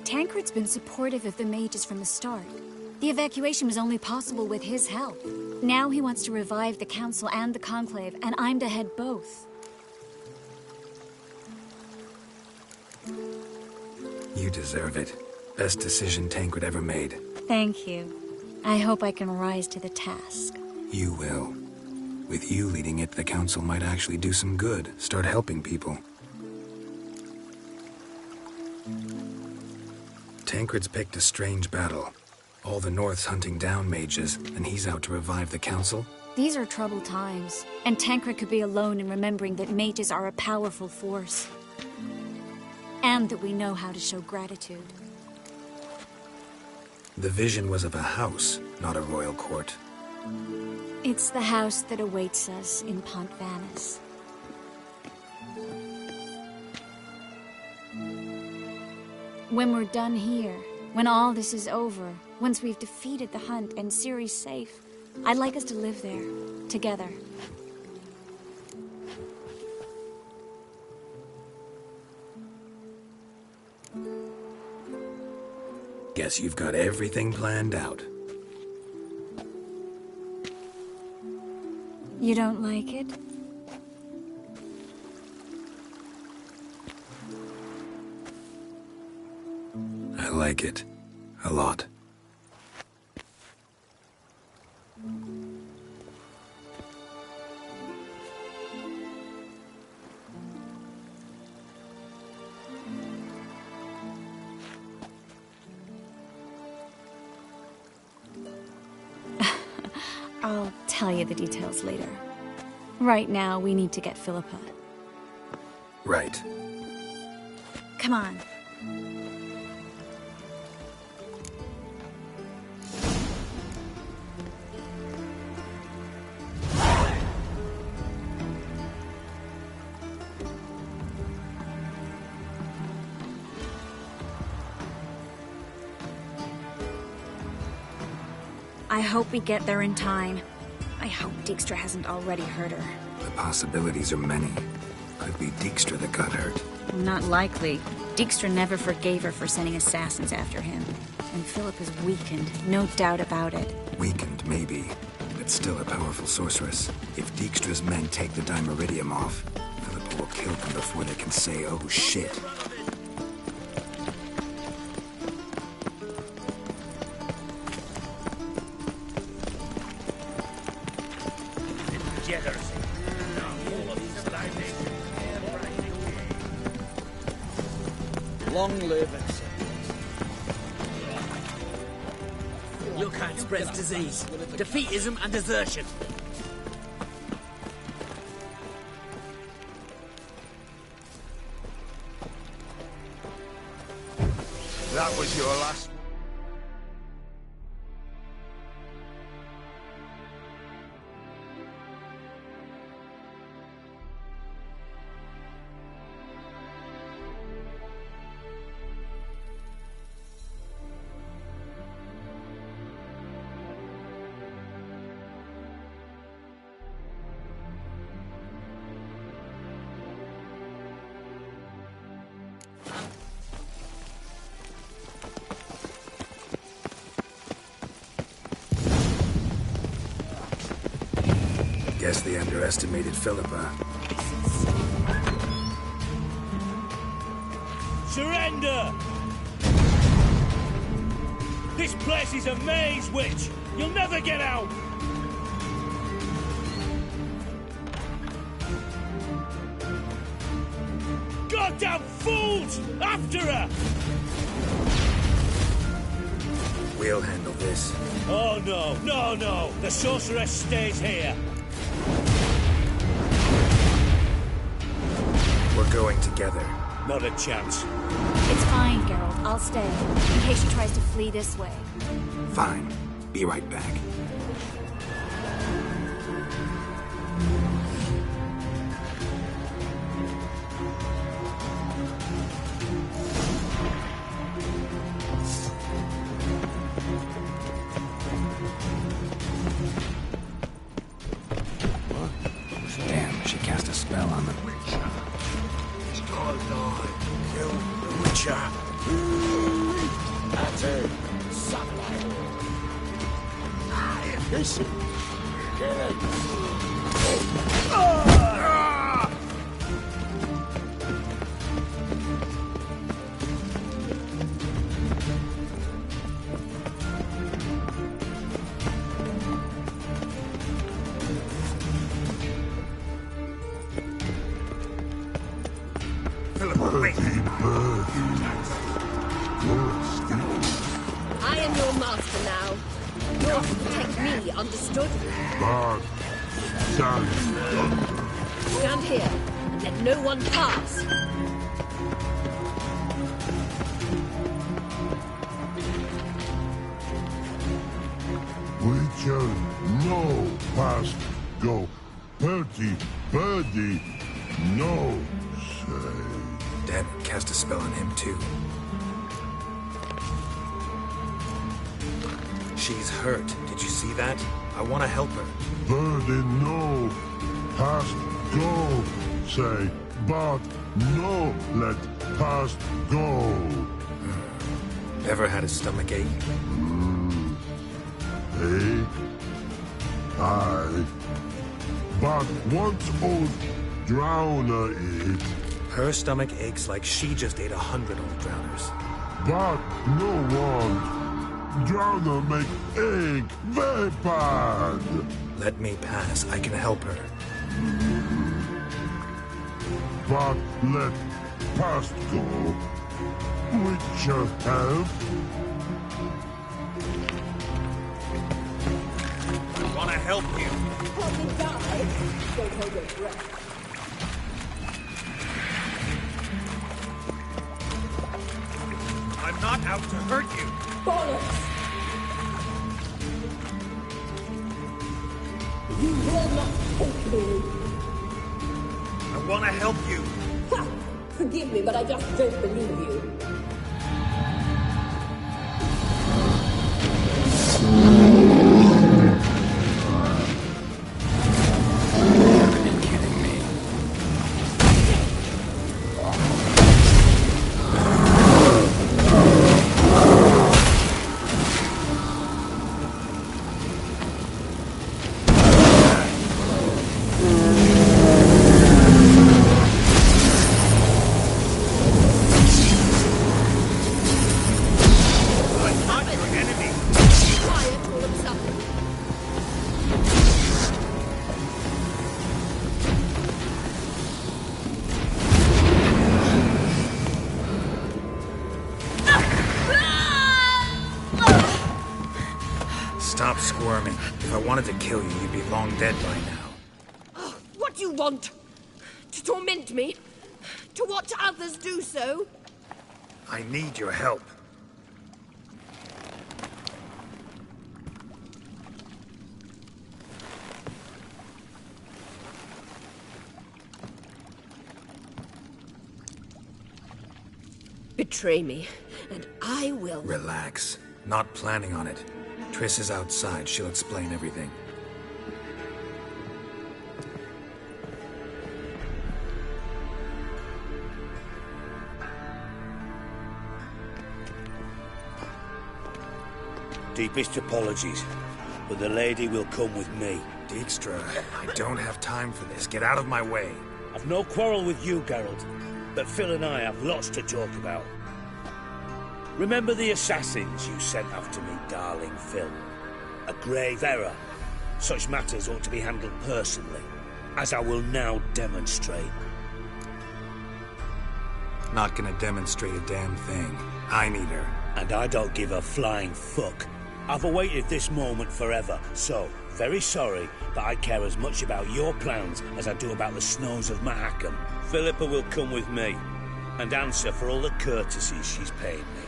I: Tancred's been supportive of the mages from the start. The evacuation was only possible with his help. Now he wants to revive the Council and the Conclave, and I'm to head both.
B: You deserve it. Best decision Tancred ever made.
I: Thank you. I hope I can rise to the task.
B: You will. With you leading it, the Council might actually do some good. Start helping people. Tancred's picked a strange battle. All the North's hunting down mages, and he's out to revive the Council?
I: These are troubled times, and Tancred could be alone in remembering that mages are a powerful force. And that we know how to show gratitude.
B: The vision was of a house, not a royal court.
I: It's the house that awaits us in Pont Vanis. When we're done here, when all this is over, once we've defeated the hunt and Ciri's safe, I'd like us to live there, together.
B: Guess you've got everything planned out.
I: You don't like it?
B: I like it. A lot.
I: I'll tell you the details later. Right now, we need to get Philippa.
B: Right.
I: Come on. I hope we get there in time. I hope Dijkstra hasn't already hurt her.
B: The possibilities are many. Could be Dijkstra that got hurt.
I: Not likely. Dijkstra never forgave her for sending assassins after him. And Philip is weakened, no doubt about it.
B: Weakened, maybe. But still a powerful sorceress. If Dijkstra's men take the Dimeridium off, Philippa will kill them before they can say, oh shit.
E: Long live and your kind spreads disease, defeatism and desertion.
L: That was your last...
B: Guess they underestimated Philippa.
U: Surrender! This place is a maze, witch! You'll never get out! Goddamn fools! After her!
B: We'll handle this.
U: Oh no, no, no! The sorceress stays here!
B: We're going together.
U: Not a chance.
I: It's fine, Geralt. I'll stay, in case she tries to flee this way.
B: Fine. Be right back. Damn, she cast a spell on the Witcher.
L: Kill the Witcher. That's it. Listen. Get it.
J: I am your master now. You're to protect me, understood?
P: Bad.
J: Stand here and let no one pass.
P: Witcher, no past go. Birdie, no say.
B: Dad cast a spell on him too. She's hurt. Did you see that? I want to help her.
P: Birdie, no past go say. But no let past go.
B: Ever had a stomach ache?
P: Ache? Aye. But once old drowner eat.
B: Her stomach aches like she just ate 100 old drowners.
P: But no one. Drowner make ache very bad.
B: Let me pass. I can help her.
P: But let past go. Witcher help?
L: Wanna help?
F: help you.
D: Help me die? Don't hold your breath.
F: I'm not out to hurt you.
D: Bollocks! You will not take me.
F: I want to help you.
D: Ha! Forgive me, but I just don't believe you.
F: Stop squirming. If I wanted to kill you, you'd be long dead by now.
D: Oh, what do you want? To torment me? To watch others do so?
F: I need your help.
D: Betray me, and I will...
F: Relax. Not planning on it. Triss is outside. She'll explain everything.
L: Deepest apologies, but the lady will come with me.
F: Dijkstra, I don't have time for this. Get out of my way.
L: I've no quarrel with you, Geralt, but Phil and I have lots to talk about. Remember the assassins you sent after me, darling Phil? A grave error. Such matters ought to be handled personally, as I will now demonstrate.
F: Not gonna demonstrate a damn thing. I need her.
L: And I don't give a flying fuck. I've awaited this moment forever, so, very sorry, but I care as much about your plans as I do about the snows of Mahakam. Philippa will come with me, and answer for all the courtesies she's paid me.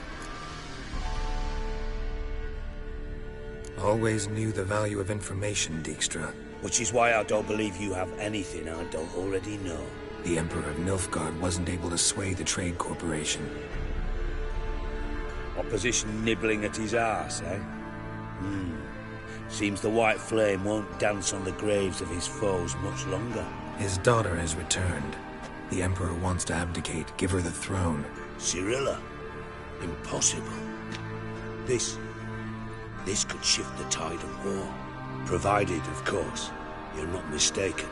F: Always knew the value of information, Dijkstra.
L: Which is why I don't believe you have anything I don't already know.
F: The Emperor of Nilfgaard wasn't able to sway the Trade Corporation.
L: Opposition nibbling at his arse, eh? Seems the White Flame won't dance on the graves of his foes much longer.
F: His daughter has returned. The Emperor wants to abdicate, give her the throne.
L: Cirilla? Impossible. This could shift the tide of war. Provided, of course, you're not mistaken.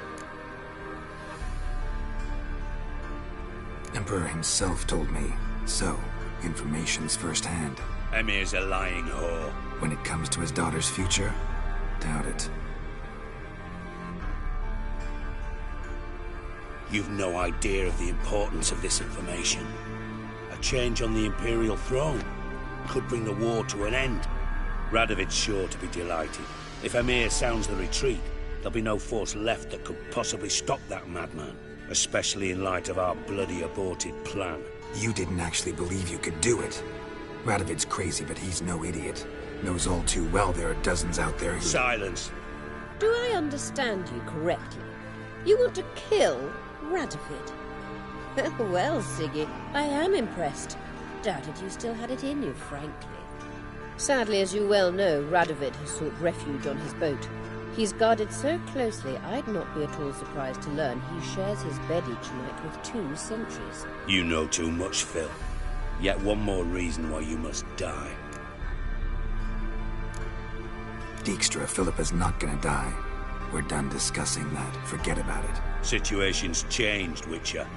F: Emperor himself told me. So, information's firsthand.
L: Emir's a lying whore.
F: When it comes to his daughter's future, doubt it.
L: You've no idea of the importance of this information. A change on the Imperial throne could bring the war to an end. Radovid's sure to be delighted. If Emir sounds the retreat, there'll be no force left that could possibly stop that madman. Especially in light of our bloody aborted plan.
F: You didn't actually believe you could do it. Radovid's crazy, but he's no idiot. Knows all too well there are dozens out there who...
L: Silence!
D: Do I understand you correctly? You want to kill Radovid? Well, Siggy, I am impressed. Doubted you still had it in you, frankly. Sadly, as you well know, Radovid has sought refuge on his boat. He's guarded so closely, I'd not be at all surprised to learn he shares his bed each night with 2 sentries.
L: You know too much, Phil. Yet one more reason why you must die.
F: Dijkstra, Philippa's not gonna die. We're done discussing that. Forget about it.
L: Situation's changed, Witcher.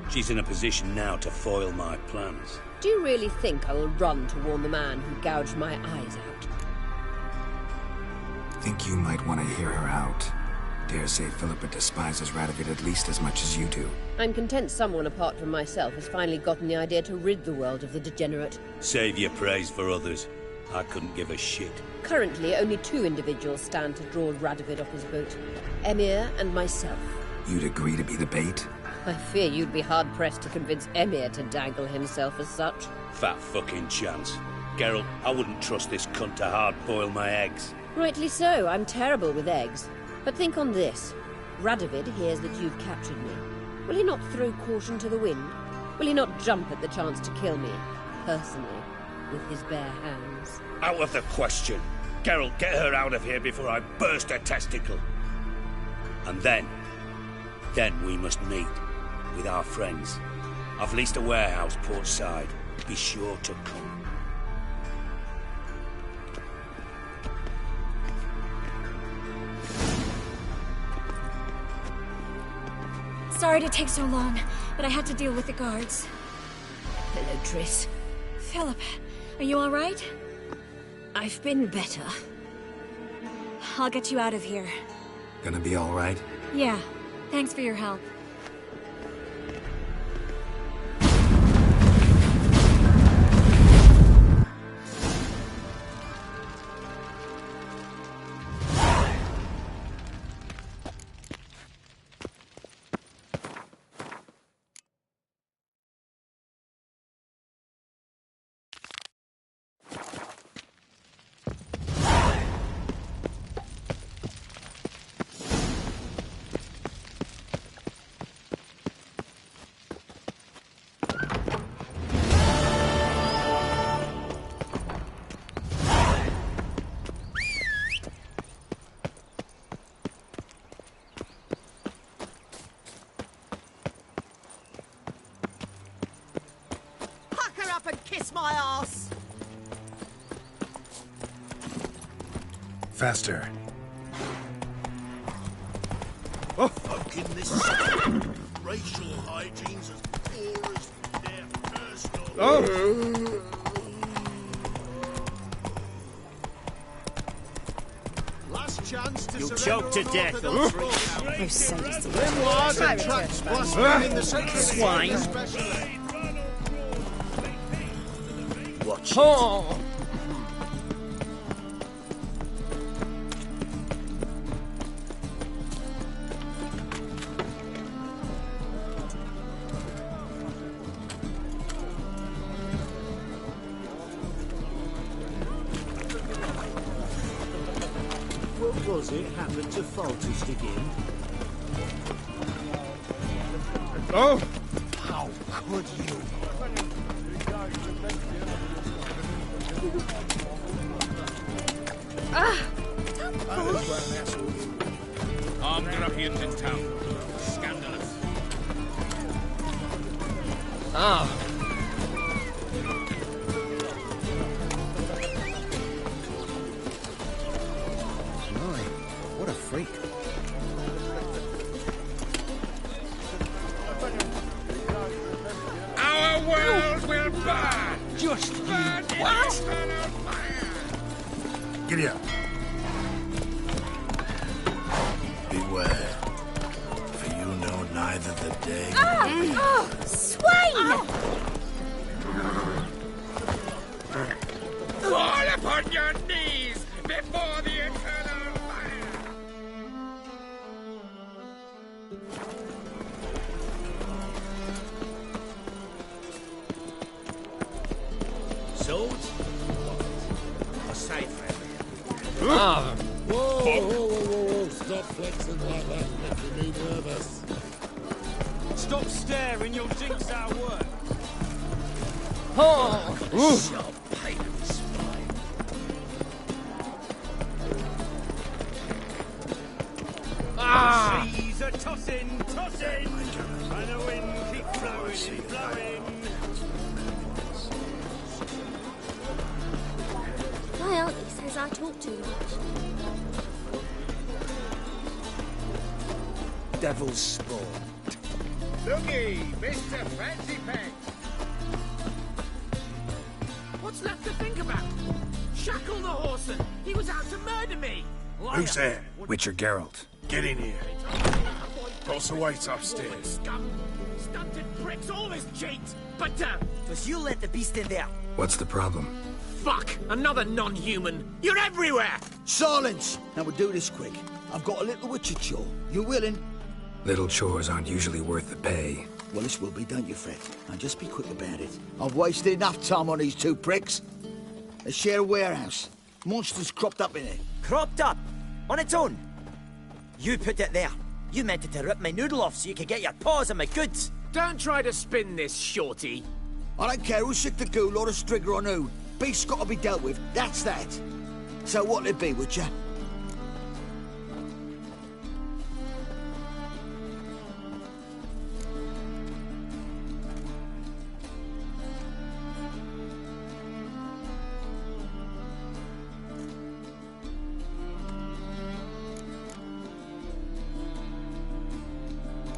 L: She's in a position now to foil my plans.
D: Do you really think I will run to warn the man who gouged my eyes out?
F: Think you might want to hear her out. Dare say Philippa despises Radovid at least as much as you do.
D: I'm content someone apart from myself has finally gotten the idea to rid the world of the degenerate.
L: Save your praise for others. I couldn't give a shit.
D: Currently, only 2 individuals stand to draw Radovid off his boat. Emir and myself.
B: You'd agree to be the bait?
D: I fear you'd be hard-pressed to convince Emir to dangle himself as such.
L: Fat fucking chance. Geralt, I wouldn't trust this cunt to hard-boil my eggs.
D: Rightly so, I'm terrible with eggs. But think on this. Radovid hears that you've captured me. Will he not throw caution to the wind? Will he not jump at the chance to kill me, personally, with his bare hands?
L: Out of the question. Geralt, get her out of here before I burst her testicle. And then we must meet with our friends. I've leased a warehouse port side. Be sure to come.
I: Sorry to take so long, but I had to deal with the guards.
D: Hello, Triss.
I: Philip, are you all right?
D: I've been better.
I: I'll get you out of here.
B: Gonna be all right?
I: Yeah. Thanks for your help.
H: My ass.
B: Faster.
K: Oh, fucking this racial hygiene's as poor as their personal.
B: Oh.
K: Last chance to
U: You'll
K: surrender
U: choke to
K: on
U: death.
K: Orthodox
U: Oh.
K: faith.
I: So sadistic.
K: Grimoires and tracts blaspheming in the sacred
H: Swine.
K: especially.
U: Watch it.
H: Oh.
U: What was it happened to Foltest again?
B: Oh!
K: How could you?
U: Armed ruffians in town. Scandalous.
H: Ah.
K: My, what a freak.
U: Our world will burn!
H: Just
U: burn in eternal fire!
B: Giddy up.
K: Beware, for you know neither the day.
M: Oh, swine!
U: Fall upon your knees before the eternal fire! Swords? A side friend.
H: Ah.
K: Whoa, stop flexing like that, making me nervous.
U: Stop staring, you'll jinx our work.
H: Oh.
U: Sharp pain in the spine.
H: Ah.
U: Seas are tossing, tossing, and the wind keeps blowing, blowing.
M: My auntie says I talk too much.
K: Devil's spawn.
U: Looky, Mr. Fancy Pants.
H: What's left to think about? Shackle the horseman. He was out to murder me.
B: Who's there? Witcher Geralt.
K: Get in here. Also waits upstairs.
H: Scum. Stunted pricks, always cheat. But,
U: Because you let the beast in there.
B: What's the problem?
H: fuck! Another non-human! You're everywhere!
A: Silence! Now we'll do this quick. I've got a little witcher chore. You willing?
B: Little chores aren't usually worth the pay.
A: Well, this will be, don't you, Fred? Now just be quick about it. I've wasted enough time on these two pricks. They share a warehouse. Monsters cropped up in it.
V: Cropped up? On its own? You put it there. You meant it to rip my noodle off so you could get your paws on my goods.
H: Don't try to spin this, shorty.
A: I don't care who's sick the ghoul or the strigger on who. Beast's got to be dealt with. That's that. So what'll it be, Witcher?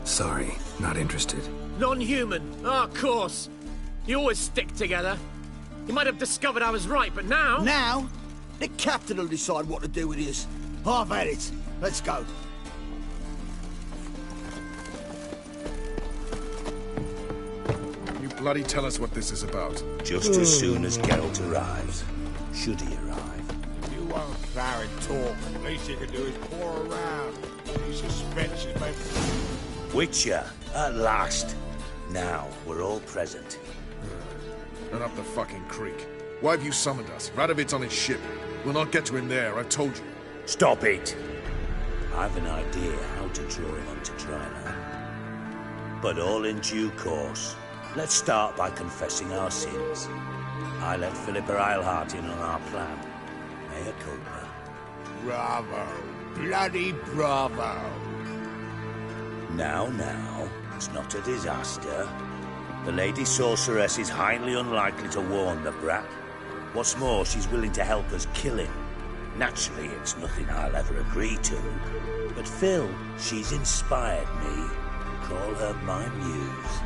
B: Sorry, not interested.
H: Non-human, of course. You always stick together. You might have discovered I was right, but now...
A: Now? The captain will decide what to do with this. I've had it. Let's go.
W: You bloody tell us what this is about.
L: Just as soon as Geralt arrives. Should he arrive.
U: If you won't Clara talk, the least you can do is pour around. Any suspension, maybe.
L: Witcher, at last. Now, we're all present.
W: And up the fucking creek. Why have you summoned us? Radovid's on his ship. We'll not get to him there, I've told you.
L: Stop it! I've an idea how to draw him onto dry land. But all in due course. Let's start by confessing our sins. I let Philippa Eilhart in on our plan. Mea culpa.
U: Bravo. Bloody bravo.
L: Now, it's not a disaster. The Lady Sorceress is highly unlikely to warn the brat. What's more, she's willing to help us kill him. Naturally, it's nothing I'll ever agree to. But Phil, she's inspired me. Call her my muse.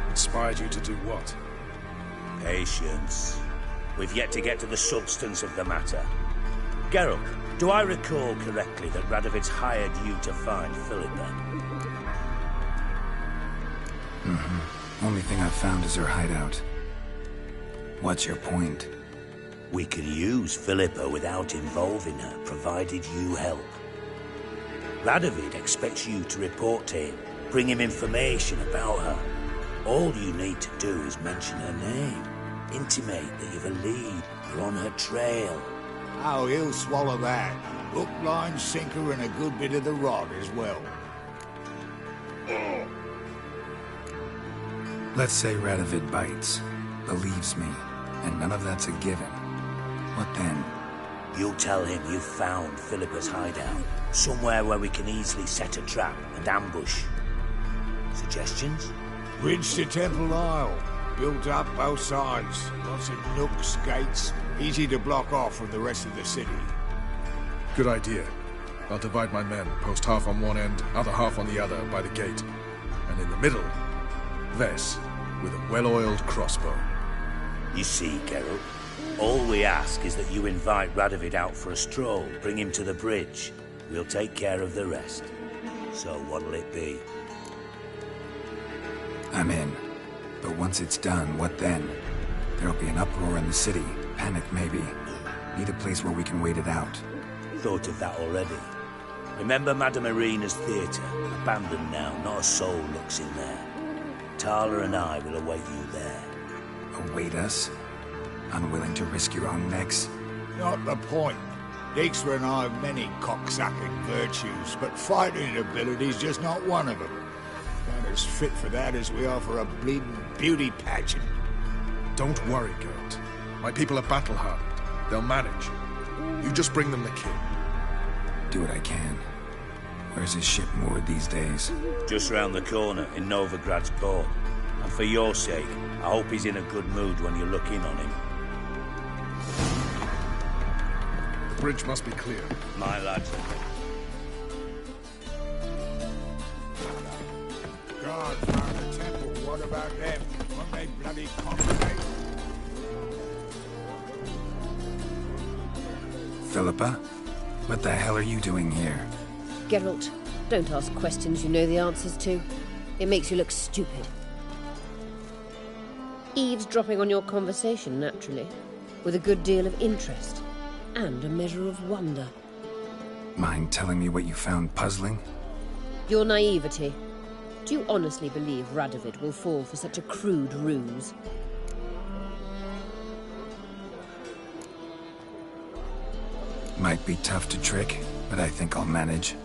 W: Inspired you to do what?
L: Patience. We've yet to get to the substance of the matter. Geralt, do I recall correctly that Radovid's hired you to find Philippa?
B: Mm-hmm. Only thing I've found is her hideout. What's your point?
L: We can use Philippa without involving her, provided you help. Radovid expects you to report to him, bring him information about her. All you need to do is mention her name, intimate that you've a lead, you're on her trail.
U: Oh, he'll swallow that. Hook, line, sinker, and a good bit of the rod as well.
B: Let's say Radovid bites, believes me, and none of that's a given. What then?
L: You'll tell him you found Philippa's hideout, somewhere where we can easily set a trap and ambush. Suggestions?
U: Bridge to Temple Isle. Built up both sides. Lots of nooks, gates. Easy to block off from the rest of the city.
W: Good idea. I'll divide my men, post half on one end, other half on the other, by the gate. And in the middle, Ves, with a well-oiled crossbow.
L: You see, Geralt, all we ask is that you invite Radovid out for a stroll, bring him to the bridge. We'll take care of the rest. So what'll it be?
B: I'm in. But once it's done, what then? There'll be an uproar in the city. Panic, maybe. Need a place where we can wait it out.
L: Thought of that already. Remember Madame Irina's theatre? Abandoned now, not a soul looks in there. Tala and I will await you there.
B: Await us? Unwilling to risk your own necks?
U: Not the point. Dijkstra and I have many cocksucking virtues, but fighting ability's just not one of them. Not as fit for that as we are for a bleeding beauty pageant.
W: Don't worry, Geralt. My people are battle-hardened. They'll manage. You just bring them the kid.
B: Do what I can. Where's his ship moored these days?
L: Just round the corner, in Novigrad's port. And for your sake, I hope he's in a good mood when you look in on him.
W: The bridge must be clear.
L: My lads.
U: Guards around the temple, what about them? Won't they bloody congregate?
B: Philippa? What the hell are you doing here?
D: Geralt, don't ask questions you know the answers to. It makes you look stupid. Eavesdropping on your conversation, naturally. with a good deal of interest and a measure of wonder.
B: Mind telling me what you found puzzling?
D: Your naivety. Do you honestly believe Radovid will fall for such a crude ruse?
B: Might be tough to trick, but I think I'll manage.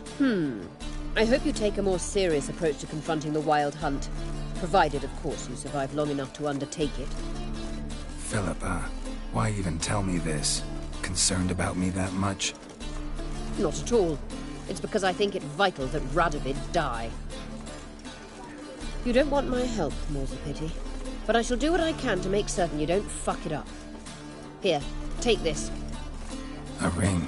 D: I hope you take a more serious approach to confronting the Wild Hunt, provided, of course, you survive long enough to undertake it.
B: Philippa, why even tell me this? Concerned about me that much?
D: Not at all. It's because I think it vital that Radovid die. You don't want my help, more's the pity. But I shall do what I can to make certain you don't fuck it up. Here, take this.
B: A ring.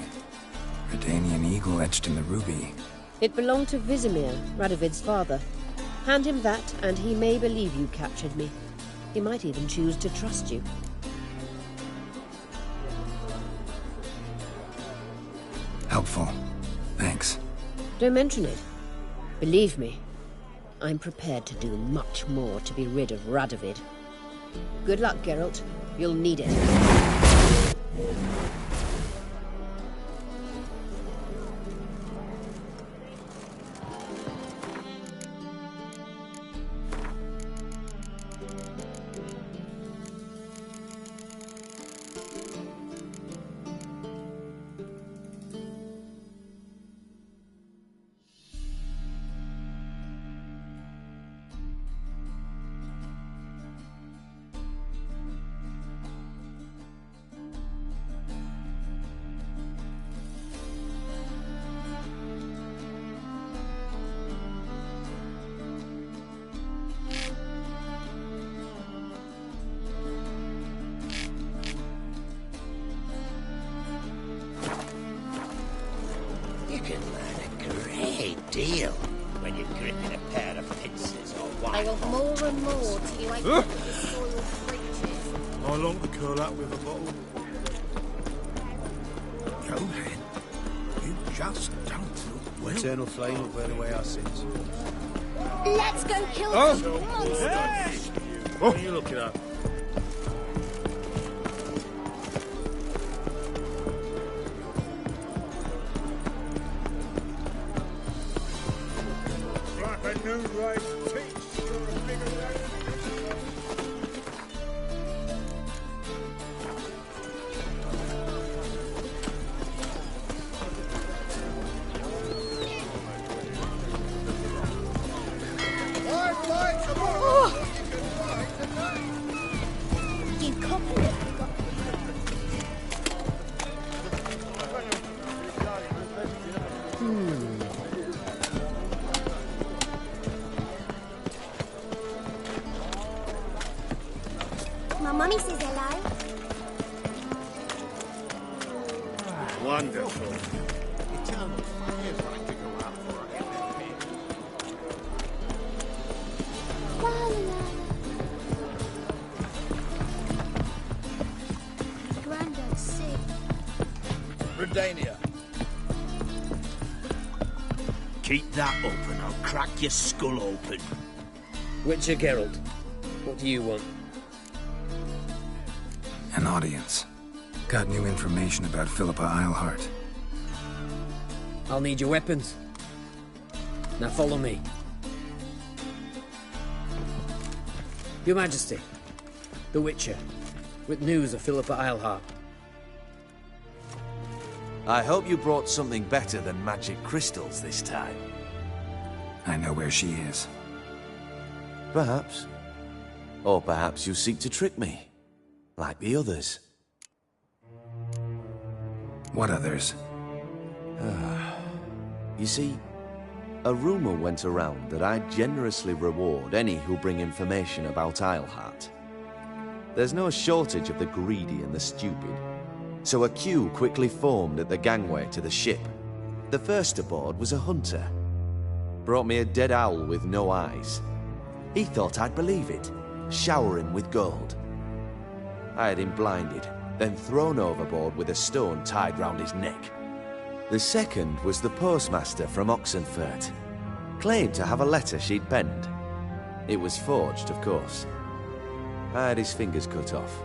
B: Redanian eagle etched in the ruby.
D: It belonged to Vizimir, Radovid's father. Hand him that, and he may believe you captured me. He might even choose to trust you.
B: Helpful. Thanks.
D: Don't mention it. Believe me, I'm prepared to do much more to be rid of Radovid. Good luck, Geralt. You'll need it.
S: You can learn a great deal when you're gripping a pair of pincers or what.
O: They want more and more till you ain't got the soiled creatures.
K: I long to curl up with a bottle. Johan, you just don't look well.
C: Eternal flame will burn away our sins.
M: Let's go kill some monsters!
K: Hey! What are you looking at? Like a new race teach for a bigger race.
M: You copy it. My mummy says hello.
K: Wonderful. Eternal fires like to go out for a
M: La la la. Grandad's sick.
A: Redania.
S: Keep that up and I'll crack your skull open.
E: Witcher Geralt, what do you want?
B: An audience. Got new information about Philippa Eilhart.
E: I'll need your weapons. Now follow me. Your Majesty, the Witcher, with news of Philippa Eilhart.
C: I hope you brought something better than magic crystals this time.
B: I know where she is.
C: Perhaps. Or perhaps you seek to trick me, like the others.
B: What others?
C: You see, a rumor went around that I'd generously reward any who bring information about Eilhart. There's no shortage of the greedy and the stupid, so a queue quickly formed at the gangway to the ship. The first aboard was a hunter. Brought me a dead owl with no eyes. He thought I'd believe it, shower him with gold. I had him blinded, then thrown overboard with a stone tied round his neck. The second was the postmaster from Oxenfurt. Claimed to have a letter she'd penned. It was forged, of course. I had his fingers cut off.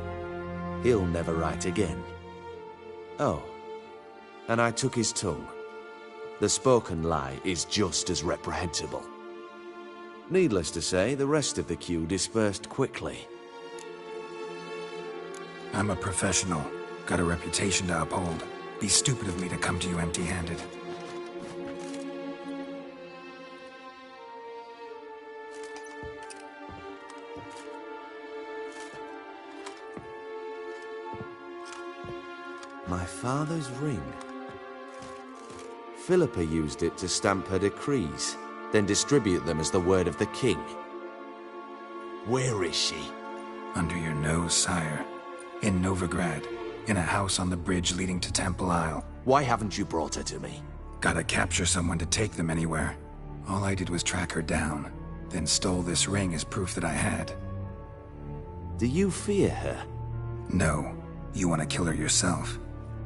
C: he'll never write again. Oh, and I took his tongue. The spoken lie is just as reprehensible. Needless to say, the rest of the queue dispersed quickly.
B: I'm a professional. Got a reputation to uphold. Be stupid of me to come to you empty-handed.
C: My father's ring. Philippa used it to stamp her decrees, then distribute them as the word of the king. Where is she?
B: Under your nose, sire. In Novigrad. In a house on the bridge leading to Temple Isle.
C: Why haven't you brought her to me?
B: Gotta capture someone to take them anywhere. All I did was track her down, then stole this ring as proof that I had.
C: Do you fear her?
B: No. You want to kill her yourself.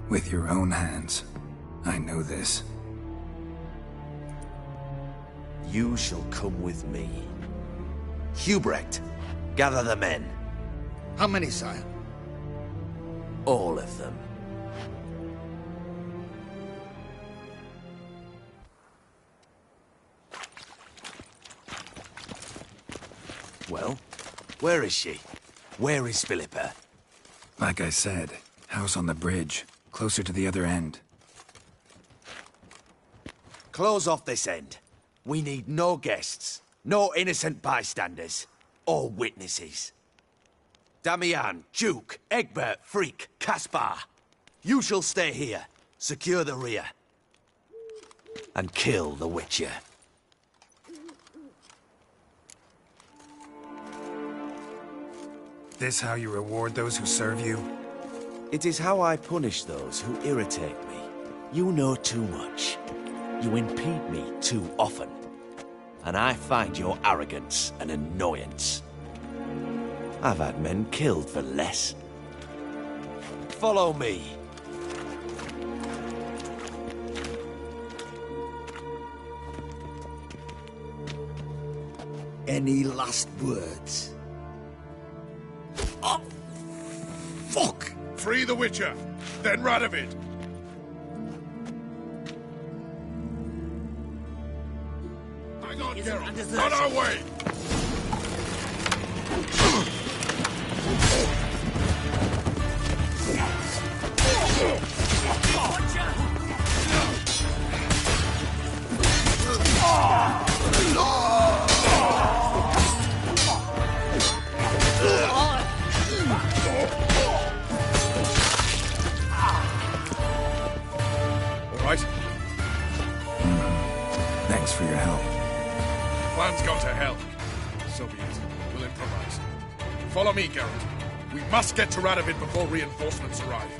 B: With your own hands. I know this.
C: You shall come with me. Hubrecht, gather the men.
A: How many, sire?
C: All of them. Well, where is she? Where is Philippa?
B: Like I said, house on the bridge, closer to the other end.
C: Close off this end. We need no guests, no innocent bystanders, or witnesses. Damian, Duke, Egbert, Freak, Caspar. You shall stay here, secure the rear, and kill the Witcher.
B: This how you reward those who serve you?
C: It is how I punish those who irritate me. You know too much. You impede me too often. And I find your arrogance an annoyance. I've had men killed for less. Follow me.
A: Any last words? Oh, fuck!
W: Free the Witcher, then Radovid. Hang on, Geralt. On our way!
B: Thanks for your help.
W: Plan's gone to hell. So be it. We'll improvise. Follow me, Geralt. We must get to Radovid before reinforcements arrive.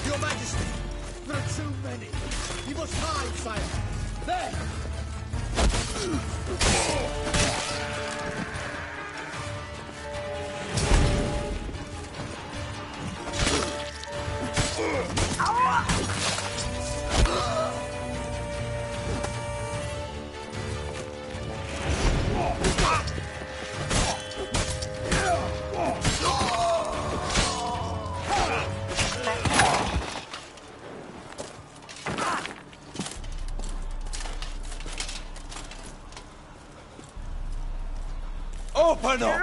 A: Your Majesty, there are too many. You must hide, sire. There!
C: Open up!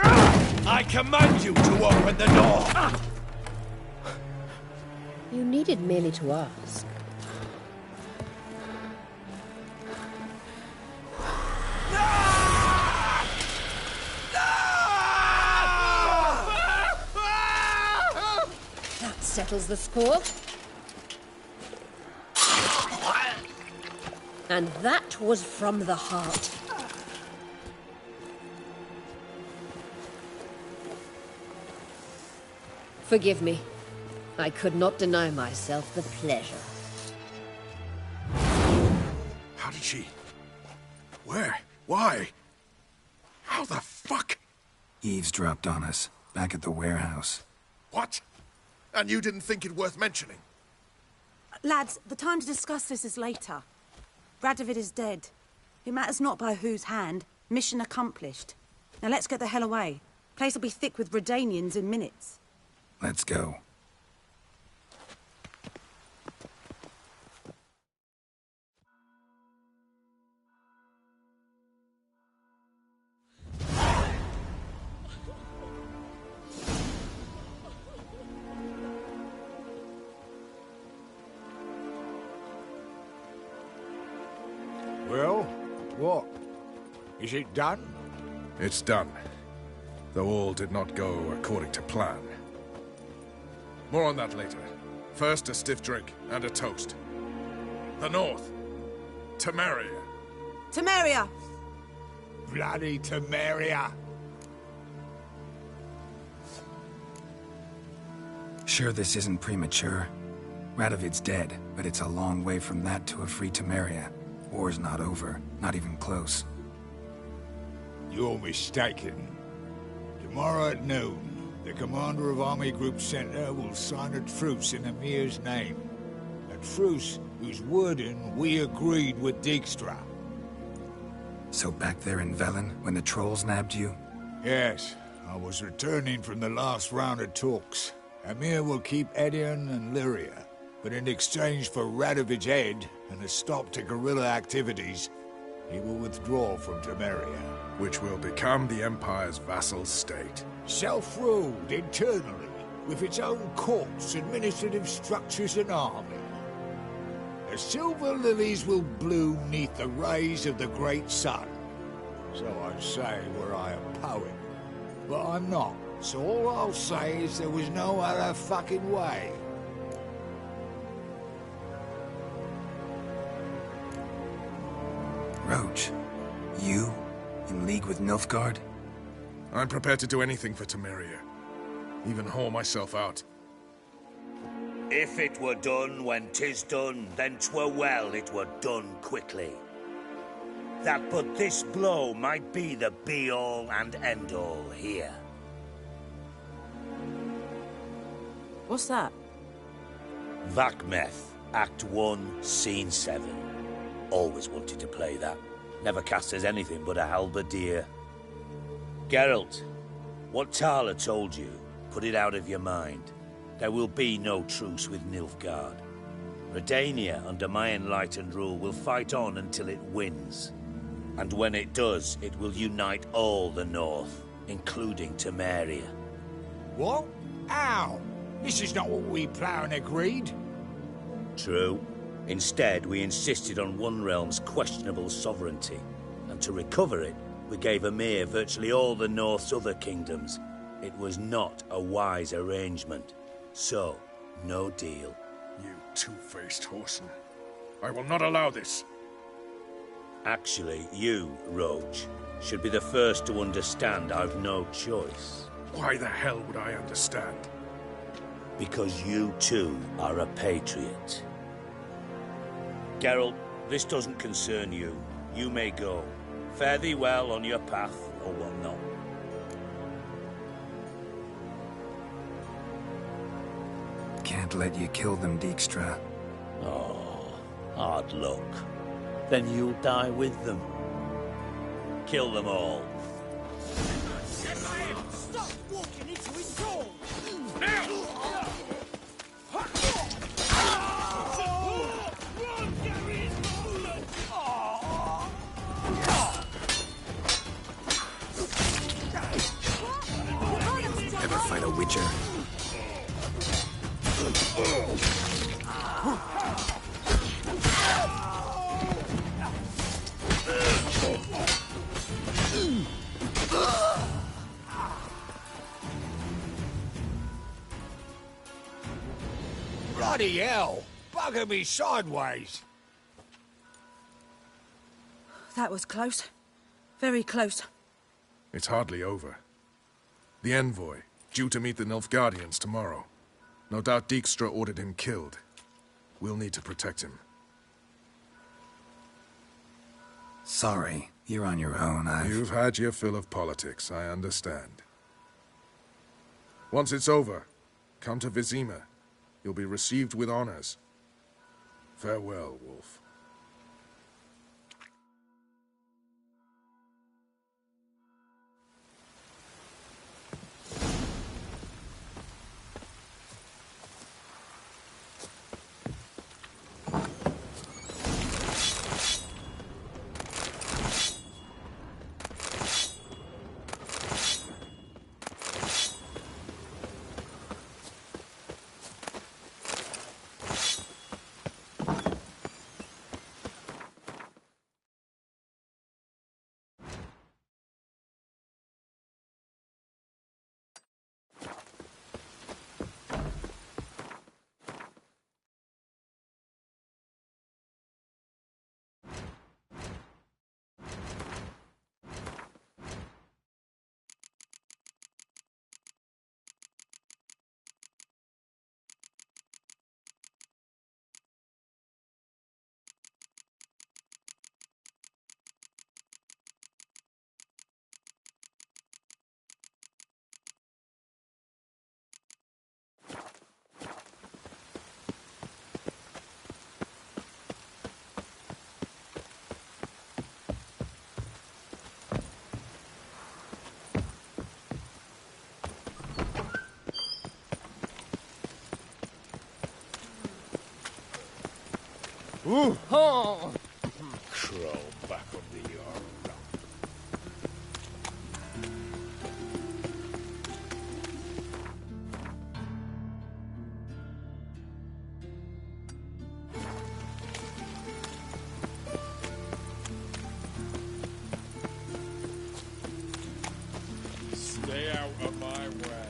C: I command you to open the door!
D: You needed merely to ask. That settles the score. And that was from the heart. Forgive me. I could not deny myself the pleasure.
W: How did she... Where? Why? How the fuck?
B: Eavesdropped on us, back at the warehouse.
W: What? And you didn't think it worth mentioning?
G: Lads, the time to discuss this is later. Radovid is dead. It matters not by whose hand. Mission accomplished. Now let's get the hell away. Place will be thick with Redanians in minutes.
B: Let's go.
U: Well, what? Is it done?
W: It's done. Though all did not go according to plan. More on that later. First, a stiff drink and a toast. The North. Temeria.
G: Temeria!
U: Bloody Temeria!
B: Sure this isn't premature? Radovid's dead, but it's a long way from that to a free Temeria. War's not over, not even close.
U: You're mistaken. Tomorrow at noon, the commander of Army Group Center will sign a truce in Emir's name. A truce whose wording we agreed with Dijkstra.
B: So back there in Velen, when the trolls nabbed you?
U: Yes, I was returning from the last round of talks. Emir will keep Edion and Lyria, but in exchange for Radovid's head and a stop to guerrilla activities, he will withdraw from Temeria.
W: Which will become the Empire's vassal state.
U: Self-ruled internally, with its own courts, administrative structures and army. The silver lilies will bloom neath the rays of the great sun. So I say were I a poet. But I'm not, so all I'll say is there was no other fucking way.
B: Roach, you? In league with Nilfgaard?
W: I'm prepared to do anything for Temeria. Even haul myself out.
L: If it were done when 'tis done, then 'twere well it were done quickly. That but this blow might be the be-all and end-all here.
G: What's that?
L: Vakmeth, Act 1, Scene 7. Always wanted to play that. Never cast as anything but a halberdier. Geralt, what Tala told you, put it out of your mind. There will be no truce with Nilfgaard. Redania, under my enlightened rule, will fight on until it wins. And when it does, it will unite all the North, including Temeria.
U: What? How? This is not what we Plough agreed.
L: True. Instead, we insisted on one realm's questionable sovereignty, and to recover it, we gave Emir virtually all the North's other kingdoms. It was not a wise arrangement. So, no deal.
W: You two-faced whoreson. I will not allow this.
L: Actually, you, Roach, should be the first to understand I've no choice.
W: Why the hell would I understand?
L: Because you too are a patriot. Geralt, this doesn't concern you. You may go. Fare thee well on your path, or whatnot.
B: Can't let you kill them, Dijkstra.
L: Oh, hard luck. Then you'll die with them. Kill them all.
A: Stop walking into his goal!
B: Ever fight a Witcher?
U: Bloody hell! Bugger me sideways!
G: That was close. Very close.
W: It's hardly over. The envoy, due to meet the Nilfgaardians tomorrow. No doubt Dijkstra ordered him killed. We'll need to protect him.
B: Sorry, you're on your own.
W: You've had your fill of politics, I understand. Once it's over, come to Vizima. You'll be received with honors. Farewell, Wolf.
H: Ooh! Oh!
U: Crow back on the yard. Stay out of my way.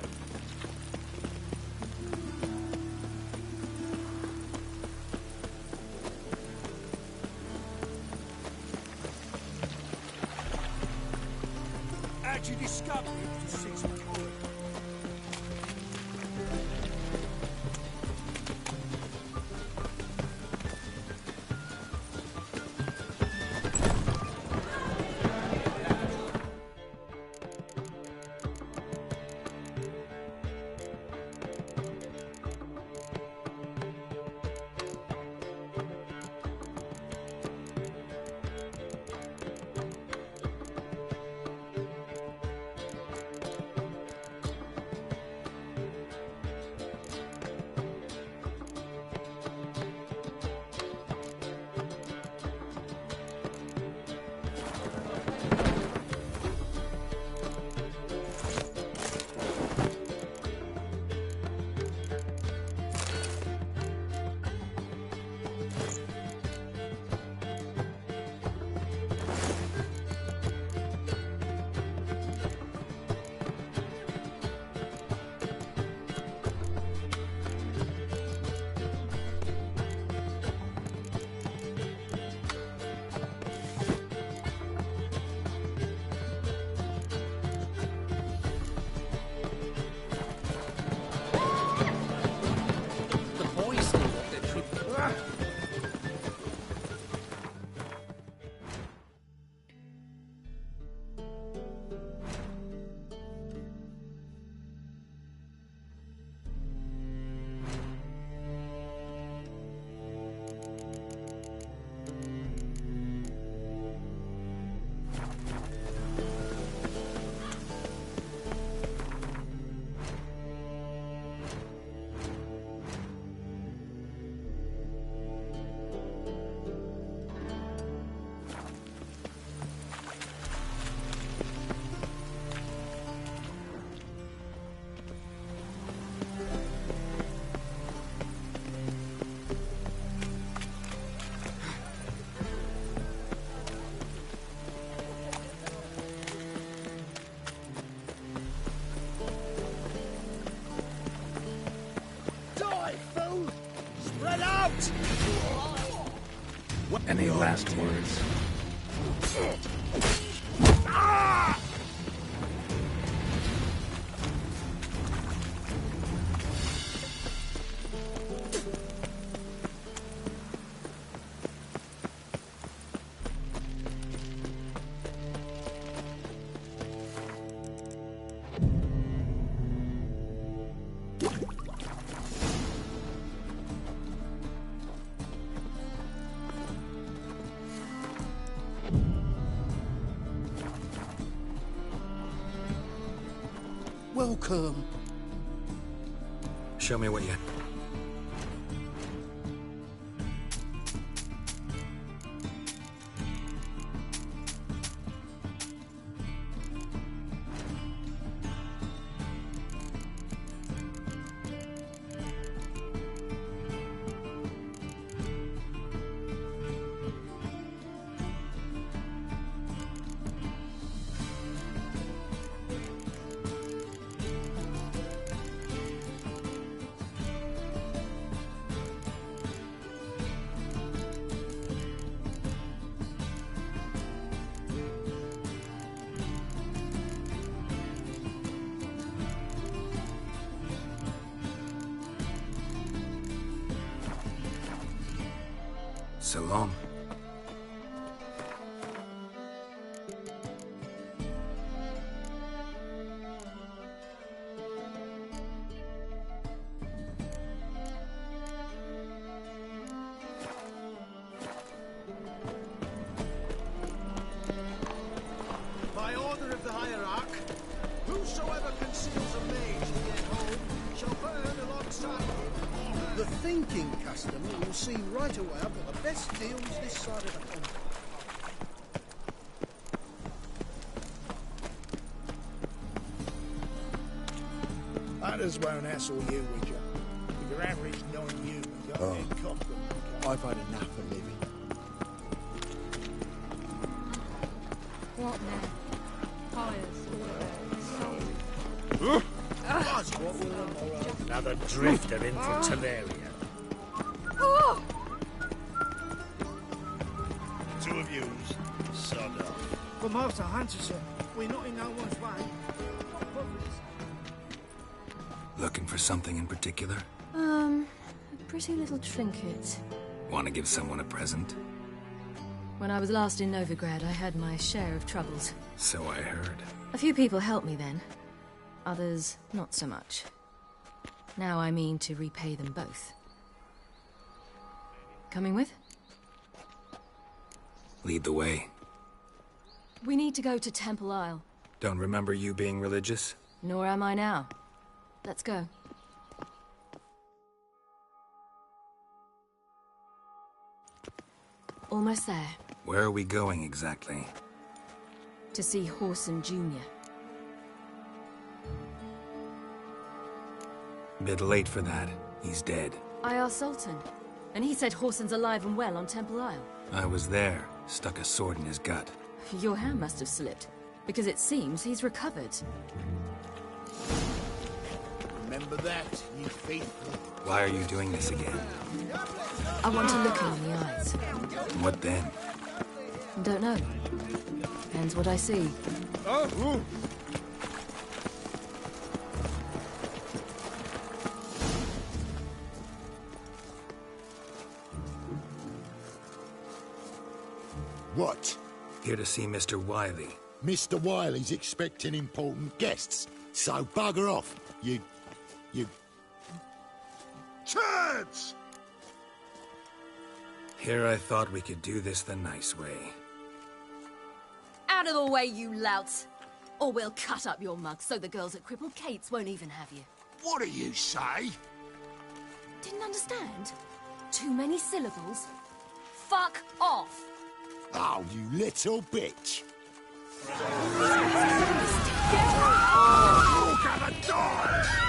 K: You discovered it to six security.
B: Any last words?
K: Welcome.
B: Show me what you... So long.
N: By order of the hierarch, whosoever conceals a mage in their home shall burn alongside him or her.
K: The thinking customer will see right away I've got the best deals this side of the pond.
U: Others won't hassle you, would you? If your average non-human got their cock and
K: I've had enough of living.
J: What now? Fires
N: Another drifter in from Teleria.
J: Oh!
U: Two of yous, sod off.
N: But Master Hunterson, we're not in no one's way.
B: Looking for something in particular?
J: A pretty little trinket.
B: Want to give someone a present?
J: When I was last in Novigrad, I had my share of troubles.
B: So I heard.
J: A few people helped me then. Others, not so much. Now I mean to repay them both. Coming with?
B: Lead the way.
J: We need to go to Temple Isle.
B: Don't remember you being religious?
J: Nor am I now. Let's go. Almost there.
B: Where are we going exactly?
J: To see Horson Jr.
B: Bit late for that. He's dead.
J: I asked Sultan, and he said Horson's alive and well on Temple Isle.
B: I was there. Stuck a sword in his gut.
J: Your hand must have slipped, because it seems he's recovered.
U: Remember that, you faithful.
B: Why are you doing this again?
J: I want to look him in the eyes.
B: What then?
J: Don't know. Depends what I see.
U: Oh!
K: What?
B: Here to see Mr. Wiley.
K: Mr. Wiley's expecting important guests, so bugger off, you...
U: Turds!
B: Here I thought we could do this the nice way.
J: Out of the way, you louts! Or we'll cut up your mug so the girls at Crippled Kate's won't even have you.
U: What do you say?
J: Didn't understand? Too many syllables? Fuck off!
K: Oh, you little bitch!
U: You're gonna die!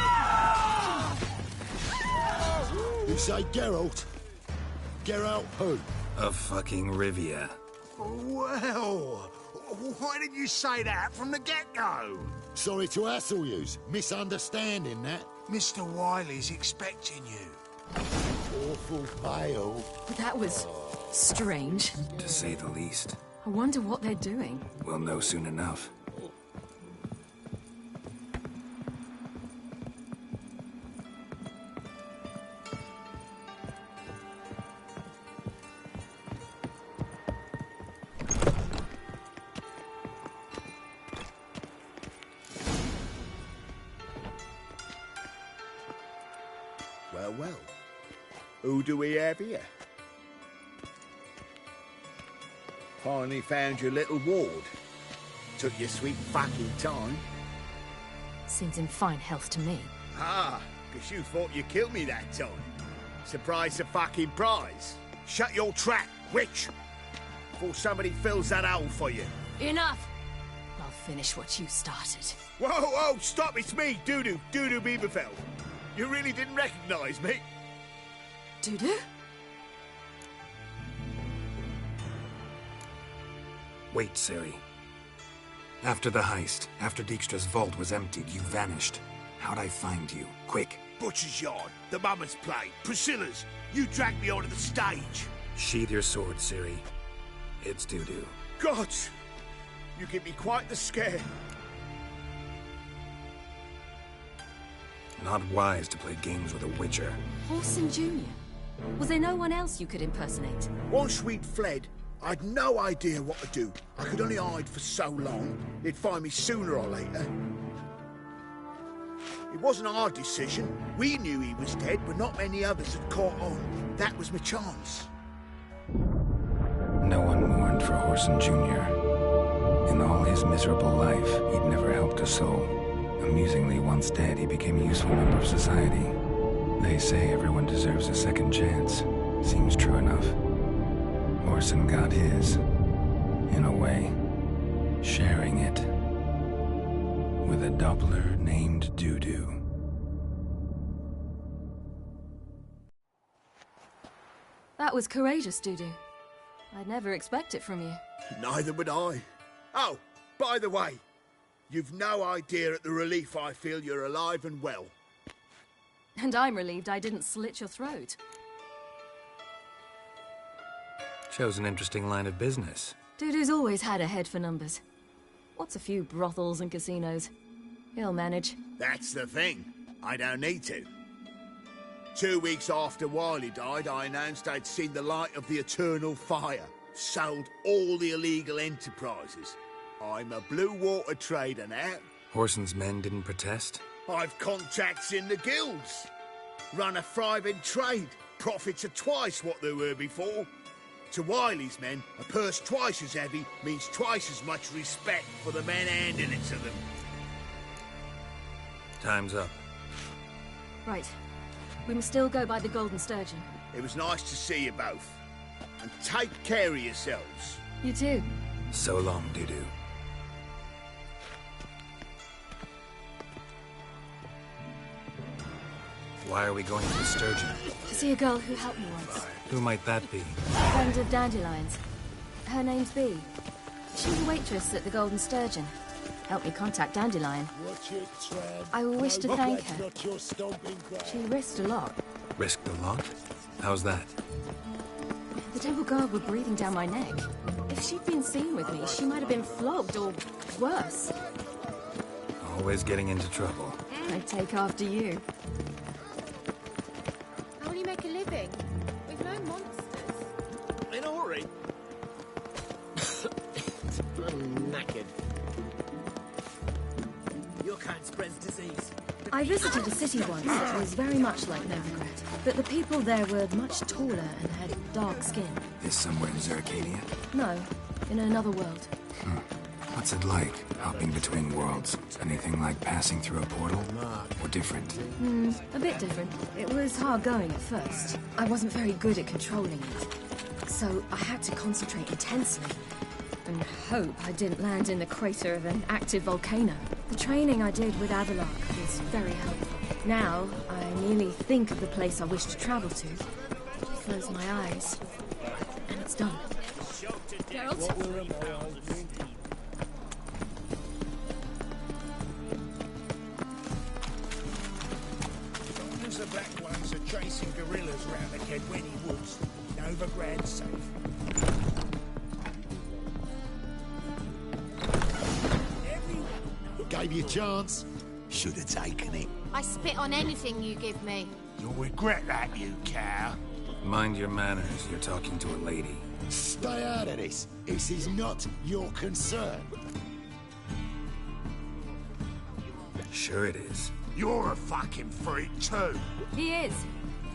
K: You say Geralt? Geralt who?
B: Of fucking Rivia.
U: Well, why didn't you say that from the get-go?
K: Sorry to hassle yous. Misunderstanding that.
U: Mr. Wiley's expecting you.
K: Awful pale.
J: That was strange.
B: To say the least.
J: I wonder what they're doing.
B: We'll know soon enough.
U: Well, well. Who do we have here? Finally found your little ward. Took your sweet fucking time.
J: Seems in fine health to me.
U: Ah, because you thought you killed me that time. Surprise the fucking prize. Shut your trap, witch! Before somebody fills that hole for you.
J: Enough! I'll finish what you started.
U: Whoa, whoa, stop, it's me, Dudu Bieberfeld. You really didn't recognize me?
J: Dudu?
B: Wait, Ciri. After the heist, after Dijkstra's vault was emptied, you vanished. How'd I find you? Quick.
U: Butcher's Yard, the Mama's Play, Priscilla's. You dragged me onto the stage.
B: Sheathe your sword, Ciri. It's Dudu.
U: God! You give me quite the scare.
B: Not wise to play games with a witcher.
J: Whoreson Jr. Was there no one else you could impersonate?
U: Once we'd fled, I'd no idea what to do. I could only hide for so long. They'd find me sooner or later. It wasn't our decision. We knew he was dead, but not many others had caught on. That was my chance.
B: No one mourned for Whoreson Jr. In all his miserable life, he'd never helped a soul. Amusingly, once dead, he became a useful member of society. They say everyone deserves a second chance. Seems true enough. Whoreson got his, in a way, sharing it with a Doppler named Dudu.
J: That was courageous, Dudu. I'd never expect it from you.
U: Neither would I. Oh, by the way, you've no idea at the relief I feel you're alive and well.
J: And I'm relieved I didn't slit your throat.
B: Shows an interesting line of business.
J: Dudu's always had a head for numbers. What's a few brothels and casinos? He'll manage.
U: That's the thing. I don't need to. 2 weeks after Wiley died, I announced I'd seen the light of the eternal fire. Sold all the illegal enterprises. I'm a blue water trader now.
B: Whoreson's men didn't protest?
U: I've contacts in the guilds. Run a thriving trade. Profits are twice what they were before. To Wiley's men, a purse twice as heavy means twice as much respect for the men handing it to them.
B: Time's up.
J: Right. We must still go by the Golden Sturgeon.
U: It was nice to see you both. And take care of yourselves.
J: You too.
B: So long, Dudu. Why are we going to the Sturgeon?
J: To see a girl who helped me once.
B: Who might that be?
J: A friend of Dandelion's. Her name's Bee. She's a waitress at the Golden Sturgeon. Helped me contact Dandelion. I wish to thank her. She risked a lot.
B: Risked a lot? How's that?
J: The Temple Guard were breathing down my neck. If she'd been seen with me, she might have been flogged or worse.
B: Always getting into trouble.
J: I'd take after you.
O: How will you make a living? We've no monsters.
H: In a hurry. I'm knackered. Your kind spreads disease.
J: I visited a city once that was very much like Novigrad, but the people there were much taller and had dark skin.
B: Is somewhere in Zerkania?
J: No, in another world.
B: What's it like, hopping between worlds? Anything like passing through a portal? Or different?
J: A bit different. It was hard going at first. I wasn't very good at controlling it, so I had to concentrate intensely and hope I didn't land in the crater of an active volcano. The training I did with Avallac'h was very helpful. Now, I merely think of the place I wish to travel to, close my eyes, and it's done. Geralt?
N: The Black Ones are chasing guerrillas round the Kedweni woods. Novigrad's safe.
K: Gave you a chance. Should have taken it.
O: I spit on anything you give me.
K: You'll regret that, you cow.
B: Mind your manners, you're talking to a lady.
K: Stay out of this. This is not your concern.
B: Sure it is.
K: You're a fucking freak too.
J: He is.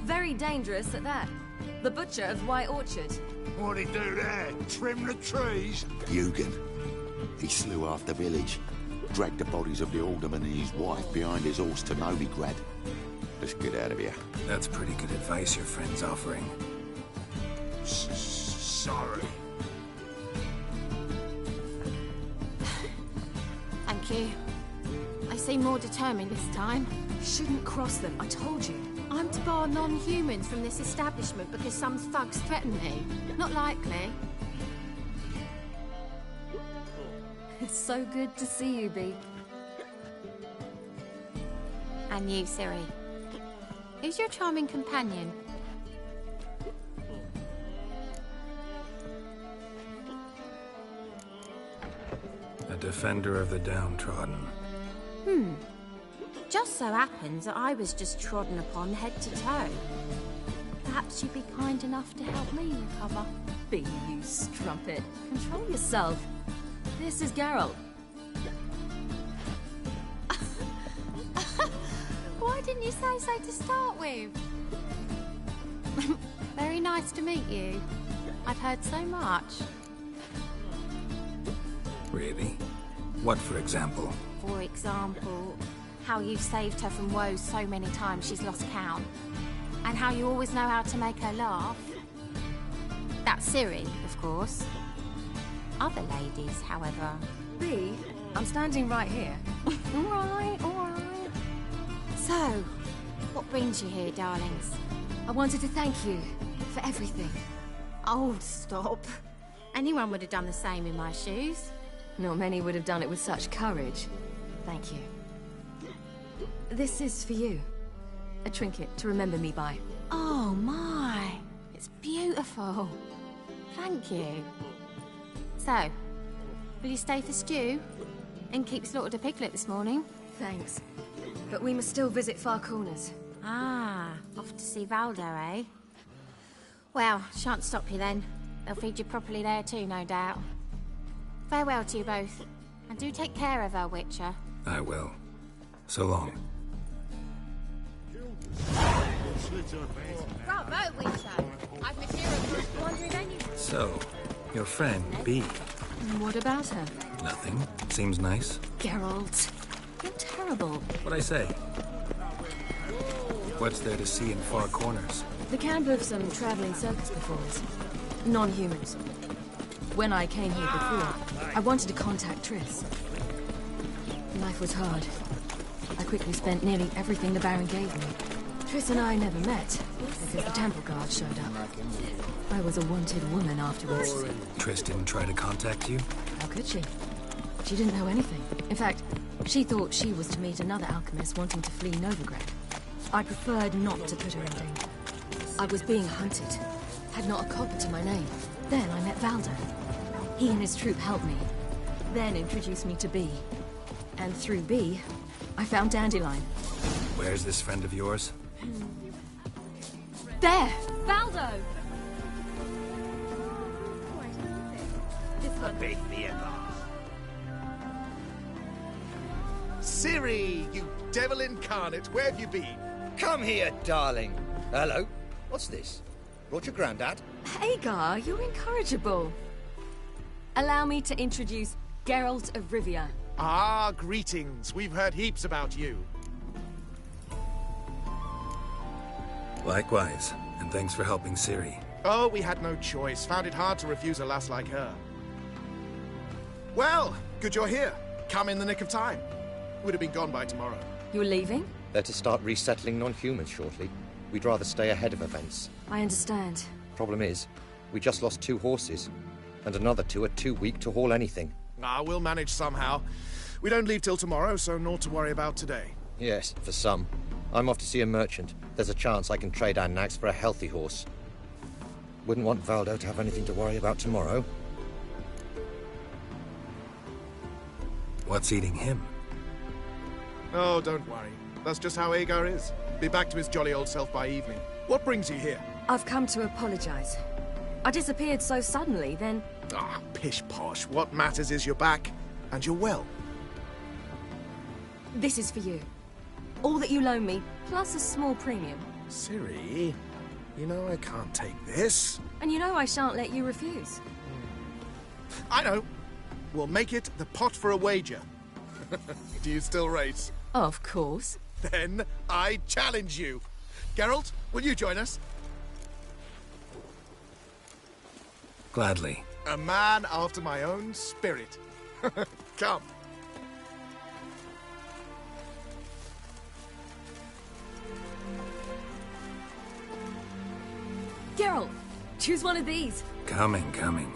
J: Very dangerous at that. The butcher of White Orchard.
K: What'd he do there? Trim the trees?
Q: Eugen. He slew half the village. Dragged the bodies of the alderman and his wife behind his horse to Novigrad. Let's get out of here.
B: That's pretty good advice your friend's offering.
K: Sorry.
O: Thank you. I seem more determined this time.
J: Shouldn't cross them, I told you.
O: I'm to bar non-humans from this establishment because some thugs threaten me. Not likely.
J: It's so good to see you, Bee.
O: And you, Ciri. Who's your charming companion?
B: A defender of the downtrodden.
O: Just so happens that I was just trodden upon head to toe. Perhaps you'd be kind enough to help me recover.
J: Bee, you strumpet. Control yourself. This is Geralt.
O: Why didn't you say so to start with? Very nice to meet you. I've heard so much.
B: Really? What, for example?
O: For example, how you've saved her from woes so many times she's lost count. And how you always know how to make her laugh. That's Ciri, of course. Other ladies, however...
J: Bee, I'm standing right here.
O: All right. So, what brings you here, darlings?
J: I wanted to thank you for everything.
O: Oh, stop. Anyone would have done the same in my shoes.
J: Not many would have done it with such courage. Thank you. This is for you. A trinket to remember me by.
O: Oh, my. It's beautiful. Thank you. So, will you stay for stew? Innkeep slaughtered a piglet this morning.
J: Thanks. But we must still visit Far Corners.
O: Ah, off to see Valdo, eh? Well, shan't stop you then. They'll feed you properly there too, no doubt. Farewell to you both. And do take care of her, Witcher.
B: I will. So long.
O: Bravo, Witcher. I've material for wandering anyone.
B: So, your friend, Bee.
J: What about her?
B: Nothing. Seems nice.
J: Geralt, you're terrible.
B: What'd I say? What's there to see in Far Corners?
J: The camp of some traveling circus performers. Non-humans. When I came here before, I wanted to contact Triss. Life was hard. I quickly spent nearly everything the Baron gave me. Triss and I never met, because the temple guard showed up. I was a wanted woman afterwards.
B: Triss didn't try to contact you?
J: How could she? She didn't know anything. In fact, she thought she was to meet another alchemist wanting to flee Novigrad. I preferred not to put her in danger. I was being hunted. Had not a copper to my name. Then I met Valdo. He and his troop helped me. Then introduced me to Bee. And through Bee, I found Dandelion.
B: Where's this friend of yours?
J: There! Valdo!
N: A big beer glass. Ciri, you devil incarnate, where have you been?
R: Come here, darling. Hello. What's this? Brought your granddad?
J: Hagar, you're incorrigible. Allow me to introduce Geralt of Rivia.
N: Ah, greetings. We've heard heaps about you.
B: Likewise, and thanks for helping Ciri.
N: Oh, we had no choice. Found it hard to refuse a lass like her. Well, good you're here. Come in the nick of time. Would have been gone by tomorrow.
J: You're leaving?
R: They're to start resettling non-humans shortly. We'd rather stay ahead of events.
J: I understand.
R: Problem is, we just lost 2 horses, and another 2 are too weak to haul anything.
N: Ah, we'll manage somehow. We don't leave till tomorrow, so naught to worry about today.
R: Yes, for some. I'm off to see a merchant. There's a chance I can trade our nags for a healthy horse. Wouldn't want Valdo to have anything to worry about tomorrow.
B: What's eating him?
W: Oh, don't worry. That's just how Agar is. Be back to his jolly old self by evening. What brings you here?
J: I've come to apologize. I disappeared so suddenly, then...
W: Ah, pish-posh. What matters is you're back, and you're well.
J: This is for you. All that you loan me, plus a small premium.
W: Ciri, you know I can't take this.
J: And you know I shan't let you refuse.
W: I know. We'll make it the pot for a wager. Do you still race?
J: Of course.
W: Then I challenge you. Geralt, will you join us?
B: Gladly.
W: A man after my own spirit. Come.
J: Geralt, choose one of these.
B: Coming.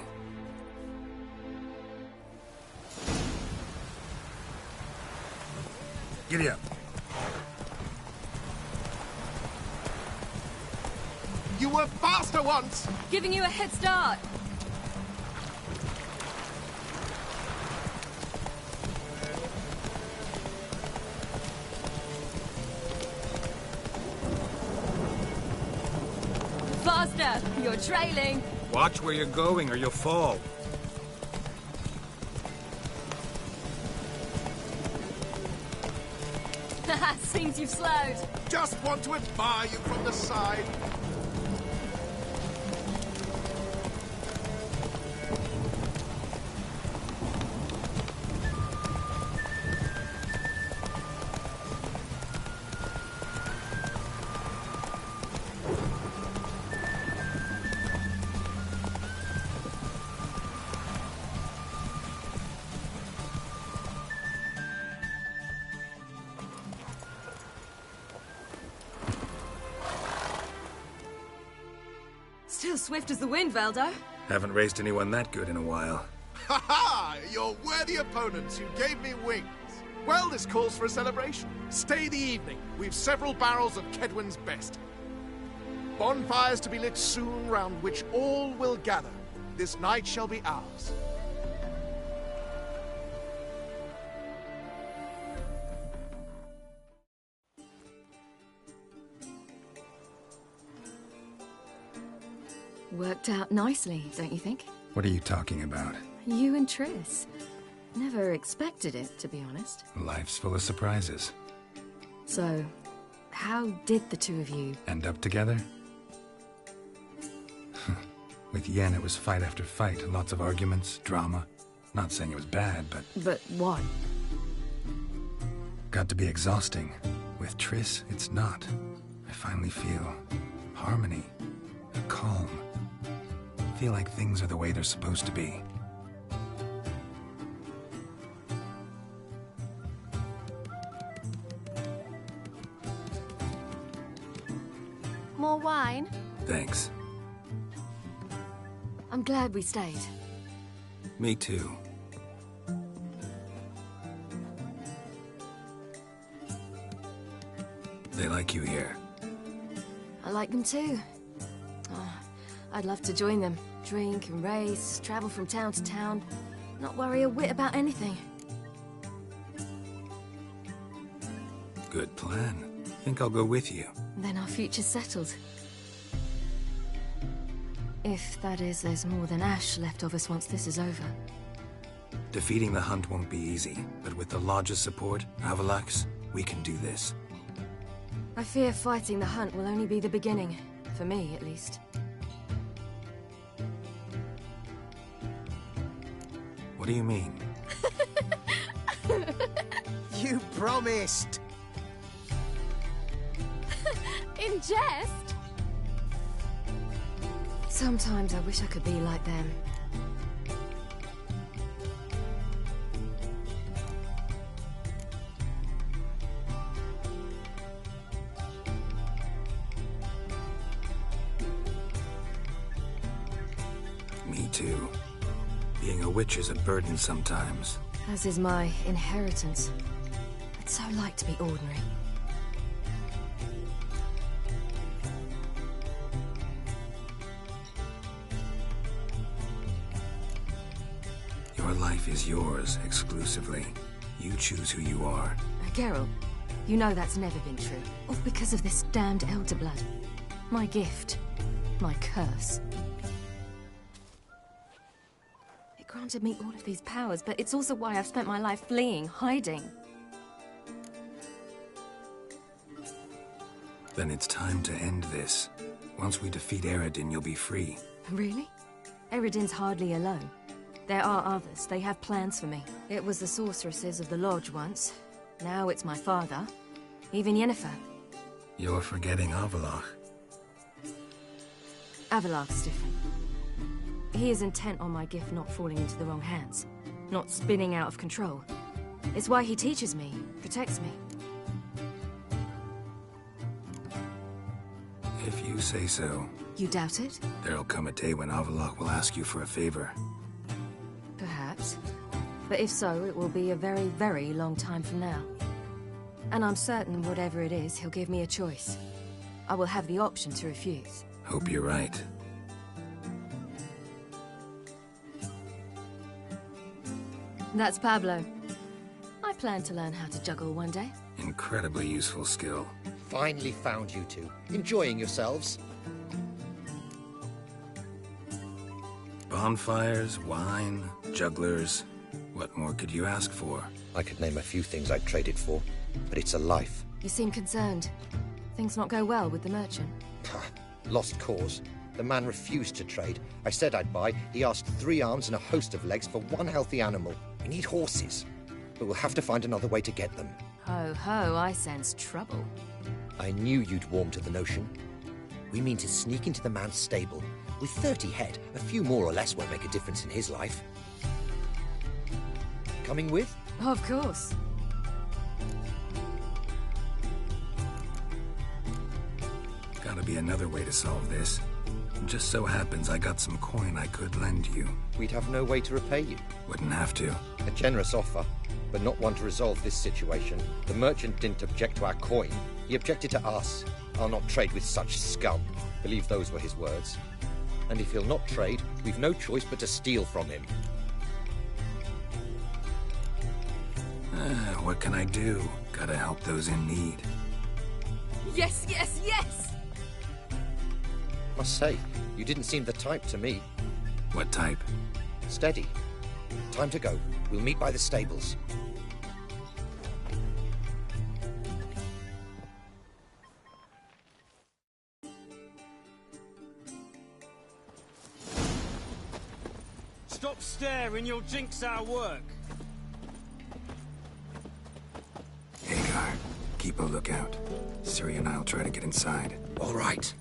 B: Giddy up.
W: You were faster once!
J: Giving you a head start. Faster! You're trailing.
B: Watch where you're going or you'll fall.
J: Seems you've slowed.
W: Just want to admire you from the side.
J: Still swift as the wind, Valdo.
B: Haven't raced anyone that good in a while.
W: Ha ha! You're worthy opponents. You gave me wings. Well, this calls for a celebration. Stay the evening. We've several barrels of Kedwen's best. Bonfires to be lit soon, round which all will gather. This night shall be ours.
J: Worked out nicely, don't you think?
B: What are you talking about?
J: You and Triss. Never expected it, to be honest.
B: Life's full of surprises.
J: So, how did the two of you...
B: End up together? With Yen, it was fight after fight. Lots of arguments, drama. Not saying it was bad, but...
J: But what?
B: Got to be exhausting. With Triss, it's not. I finally feel harmony, a calm. Feel like things are the way they're supposed to be.
J: More wine?
B: Thanks.
J: I'm glad we stayed.
B: Me too. They like you here.
J: I like them too. Oh, I'd love to join them. Drink and race, travel from town to town. Not worry a whit about anything.
B: Good plan. Think I'll go with you.
J: Then our future's settled. If, that is, there's more than ash left of us once this is over.
B: Defeating the hunt won't be easy, but with the Lodge's support, Avalax, we can do this.
J: I fear fighting the hunt will only be the beginning. For me, at least.
B: What do you mean?
N: You promised!
J: In jest? Sometimes I wish I could be like them.
B: Me too. Being a witch is a burden sometimes.
J: As is my inheritance. I'd so like to be ordinary.
B: Your life is yours exclusively. You choose who you are.
J: Geralt, you know that's never been true. All because of this damned Elder Blood. My gift. My curse. It granted me all of these powers, but it's also why I've spent my life fleeing, hiding.
B: Then it's time to end this. Once we defeat Eredin, you'll be free.
J: Really? Eredin's hardly alone. There are others. They have plans for me. It was the sorceresses of the Lodge once. Now it's my father. Even Yennefer.
B: You're forgetting Avallac'h.
J: Avallac'h's different. He is intent on my gift not falling into the wrong hands. Not spinning out of control. It's why he teaches me, protects me.
B: If you say so.
J: You doubt it?
B: There'll come a day when Avallac'h will ask you for a favor.
J: Perhaps. But if so, it will be a very, very long time from now. And I'm certain whatever it is, he'll give me a choice. I will have the option to refuse.
B: Hope you're right.
J: That's Pablo. I plan to learn how to juggle one day.
B: Incredibly useful skill.
R: Finally found you two. Enjoying yourselves?
B: Bonfires, wine, jugglers. What more could you ask for?
R: I could name a few things I'd trade it for, but it's a life.
J: You seem concerned. Things not go well with the merchant.
R: Lost cause. The man refused to trade. I said I'd buy. He asked 3 arms and a host of legs for 1 healthy animal. We need horses, but we'll have to find another way to get them.
J: Ho ho, I sense trouble.
R: I knew you'd warm to the notion. We mean to sneak into the man's stable. With 30 head, a few more or less won't make a difference in his life. Coming with?
J: Of course.
B: Gotta be another way to solve this. Just so happens I got some coin I could lend you.
R: We'd have no way to repay you.
B: Wouldn't have to.
R: A generous offer, but not one to resolve this situation. The merchant didn't object to our coin. He objected to us. I'll not trade with such scum. Believe those were his words. And if he'll not trade, we've no choice but to steal from him.
B: What can I do? Gotta help those in need.
J: Yes, yes, yes!
R: Must say, you didn't seem the type to me.
B: What type?
R: Steady. Time to go. We'll meet by the stables.
F: Stop staring, you'll jinx our work.
B: Hagar, keep a lookout. Ciri and I'll try to get inside.
R: All right.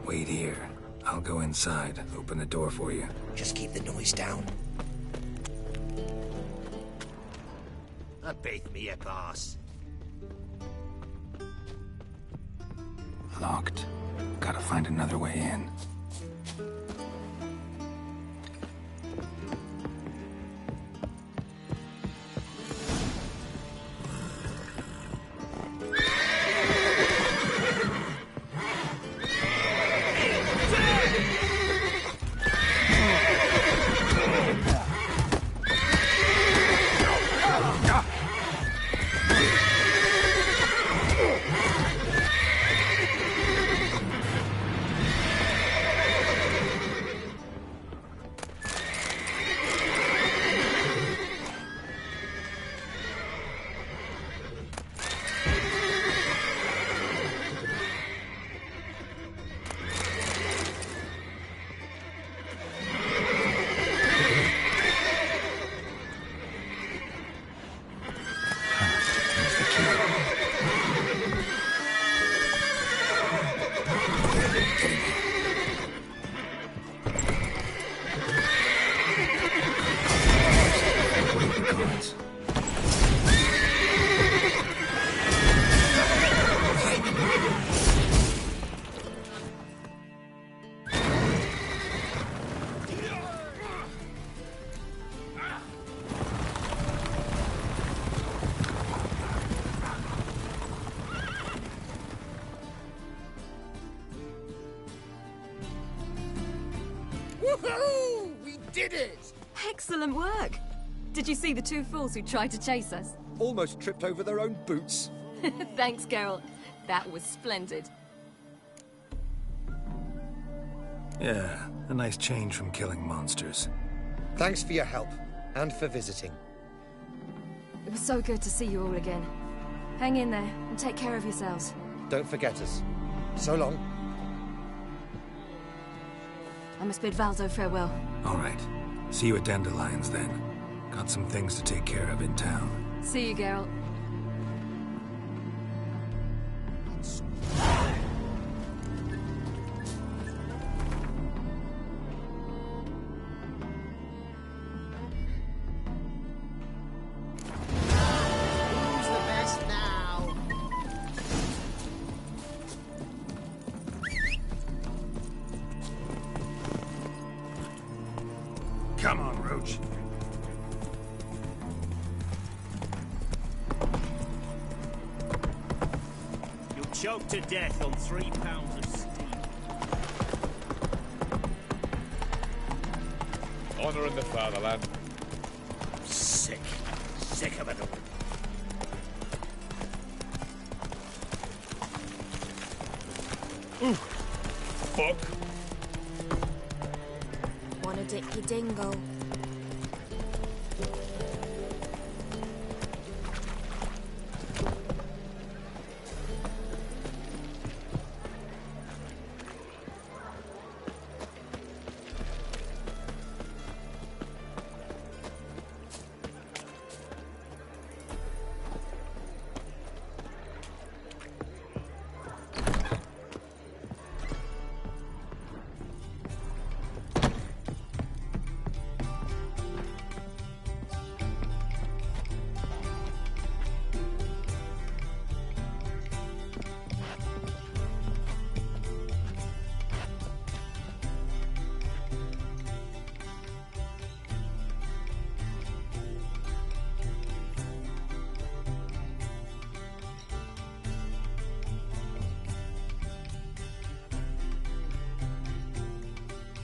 B: Wait here. I'll go inside, open the door for you.
R: Just keep the noise down.
F: Beat me, you boss.
B: Locked. Gotta find another way in.
H: Woohoo! We did it!
J: Excellent work. Did you see the two fools who tried to chase us?
R: Almost tripped over their own boots.
J: Thanks, Geralt. That was splendid.
B: Yeah, a nice change from killing monsters.
R: Thanks for your help, and for visiting.
J: It was so good to see you all again. Hang in there, and take care of yourselves.
R: Don't forget us. So long.
J: I must bid Valdo farewell.
B: All right. See you at Dandelions, then. Got some things to take care of in town.
J: See you, Geralt.
N: Who's the best now?
B: Come on, Roach.
F: You'll choke to death on 3 pounds of steam.
W: Honor in the fatherland.
K: Sick. Sick of it all.
W: Fuck.
O: Wanna dicky dingle?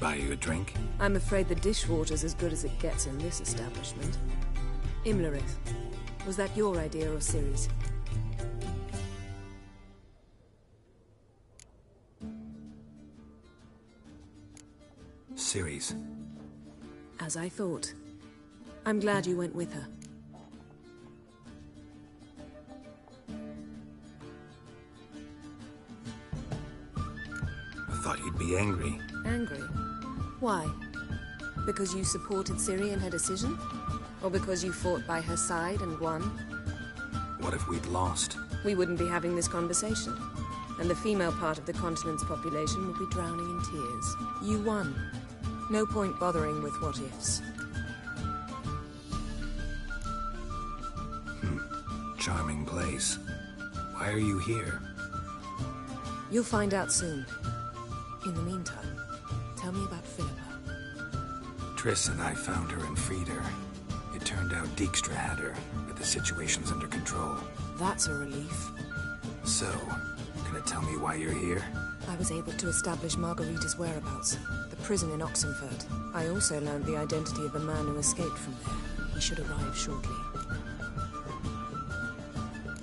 B: Buy you a drink?
I: I'm afraid the dishwater's as good as it gets in this establishment. Imlerith, was that your idea or Ciri's?
B: Ciri's.
I: As I thought. I'm glad you went with her.
B: I thought you'd be angry.
I: Angry? Why? Because you supported Ciri in her decision? Or because you fought by her side and won?
B: What if we'd lost?
I: We wouldn't be having this conversation. And the female part of the continent's population would be drowning in tears. You won. No point bothering with what-ifs.
B: Charming place. Why are you here?
I: You'll find out soon. In the meantime, tell me about Philippa.
B: Triss and I found her and freed her. It turned out Dijkstra had her, but the situation's under control.
I: That's a relief.
B: So, gonna tell me why you're here?
I: I was able to establish Margarita's whereabouts, the prison in Oxenfurt. I also learned the identity of a man who escaped from there. He should arrive shortly.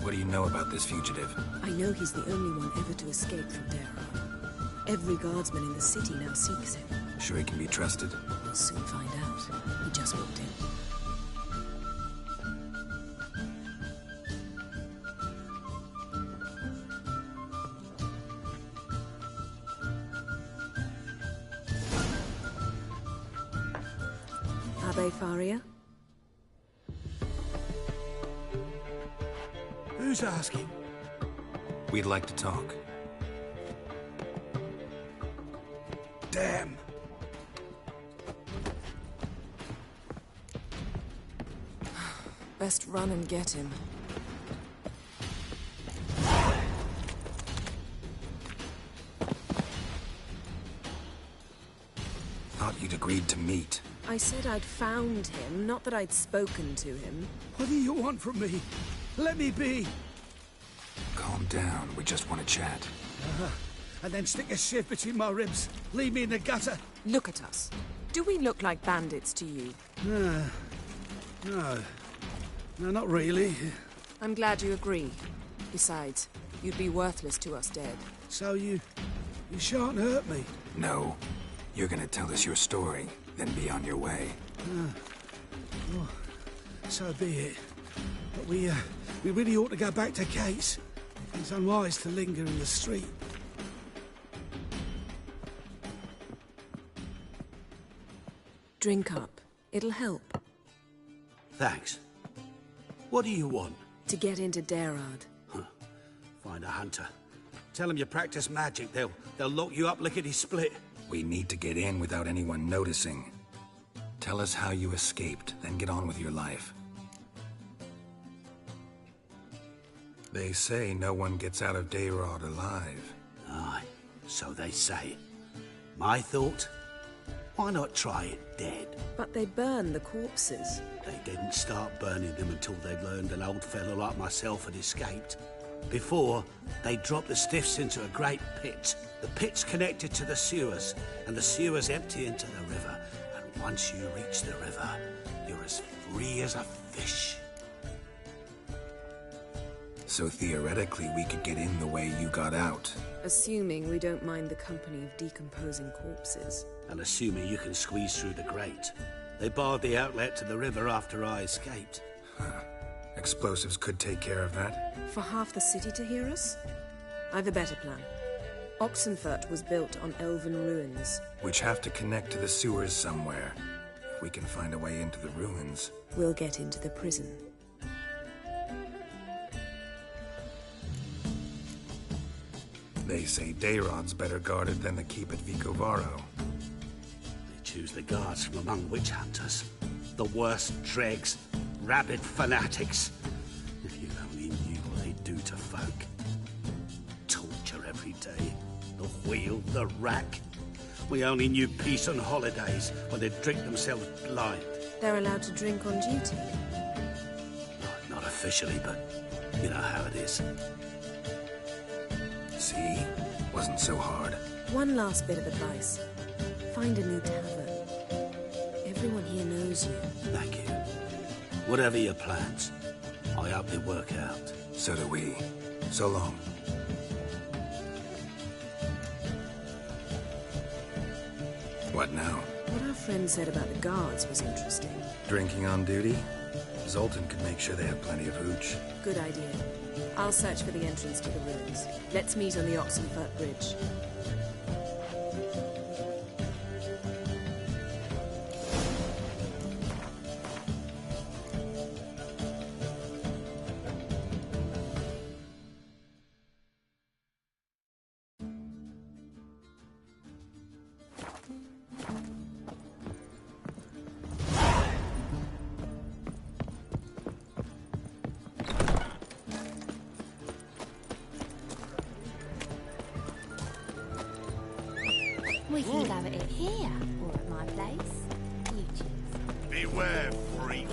B: What do you know about this fugitive?
I: I know he's the only one ever to escape from Dara. Every guardsman in the city now seeks him.
B: Sure he can be trusted?
I: We'll soon find out. He just walked in. Abbe Faria?
K: Who's asking?
B: We'd like to talk.
K: Damn.
I: Best run and get him.
B: Thought you'd agreed to meet.
I: I said I'd found him, not that I'd spoken to him.
K: What do you want from me? Let me be.
B: Calm down. We just want to chat.
K: And then stick a sieve between my ribs. Leave me in the gutter.
I: Look at us. Do we look like bandits to you?
K: No. No, not really.
I: I'm glad you agree. Besides, you'd be worthless to us dead.
K: So you shan't hurt me?
B: No. You're gonna tell us your story, then be on your way.
K: Well, so be it. But we really ought to go back to Kate's. It's unwise to linger in the street.
I: Drink up. It'll help.
K: Thanks. What do you want?
I: To get into Daerad.
K: Find a hunter. Tell them you practice magic. They'll lock you up lickety-split.
B: We need to get in without anyone noticing. Tell us how you escaped, then get on with your life. They say no one gets out of Daerad alive.
K: Aye, so they say. My thought? Why not try it dead?
I: But they burn the corpses.
K: They didn't start burning them until they'd learned an old fellow like myself had escaped. Before, they dropped the stiffs into a great pit. The pit's connected to the sewers, and the sewers empty into the river. And once you reach the river, you're as free as a fish.
B: So theoretically, we could get in the way you got out.
I: Assuming we don't mind the company of decomposing corpses.
K: And assuming you can squeeze through the grate. They barred the outlet to the river after I escaped.
B: Explosives could take care of that.
I: For half the city to hear us? I've a better plan. Oxenfurt was built on elven ruins.
B: Which have to connect to the sewers somewhere. If we can find a way into the ruins.
I: We'll get into the prison.
B: They say Daerad's better guarded than the keep at Vicovaro.
K: They choose the guards from among witch hunters. The worst dregs, rabid fanatics. If you only knew what they do to folk. Torture every day. The wheel, the rack. We only knew peace on holidays when they'd drink themselves blind.
I: They're allowed to drink on duty?
K: Not officially, but you know how it is.
B: See? Wasn't so hard.
I: One last bit of advice. Find a new tavern. Everyone here knows you.
K: Thank you. Whatever your plans, I hope they work out.
B: So do we. So long. What now?
I: What our friend said about the guards was interesting.
B: Drinking on duty? Zoltan could make sure they have plenty of hooch.
I: Good idea. I'll search for the entrance to the ruins. Let's meet on the Oxenfurt Bridge.
P: We can go at it here, or at my place. You choose.
Q: Beware, freak.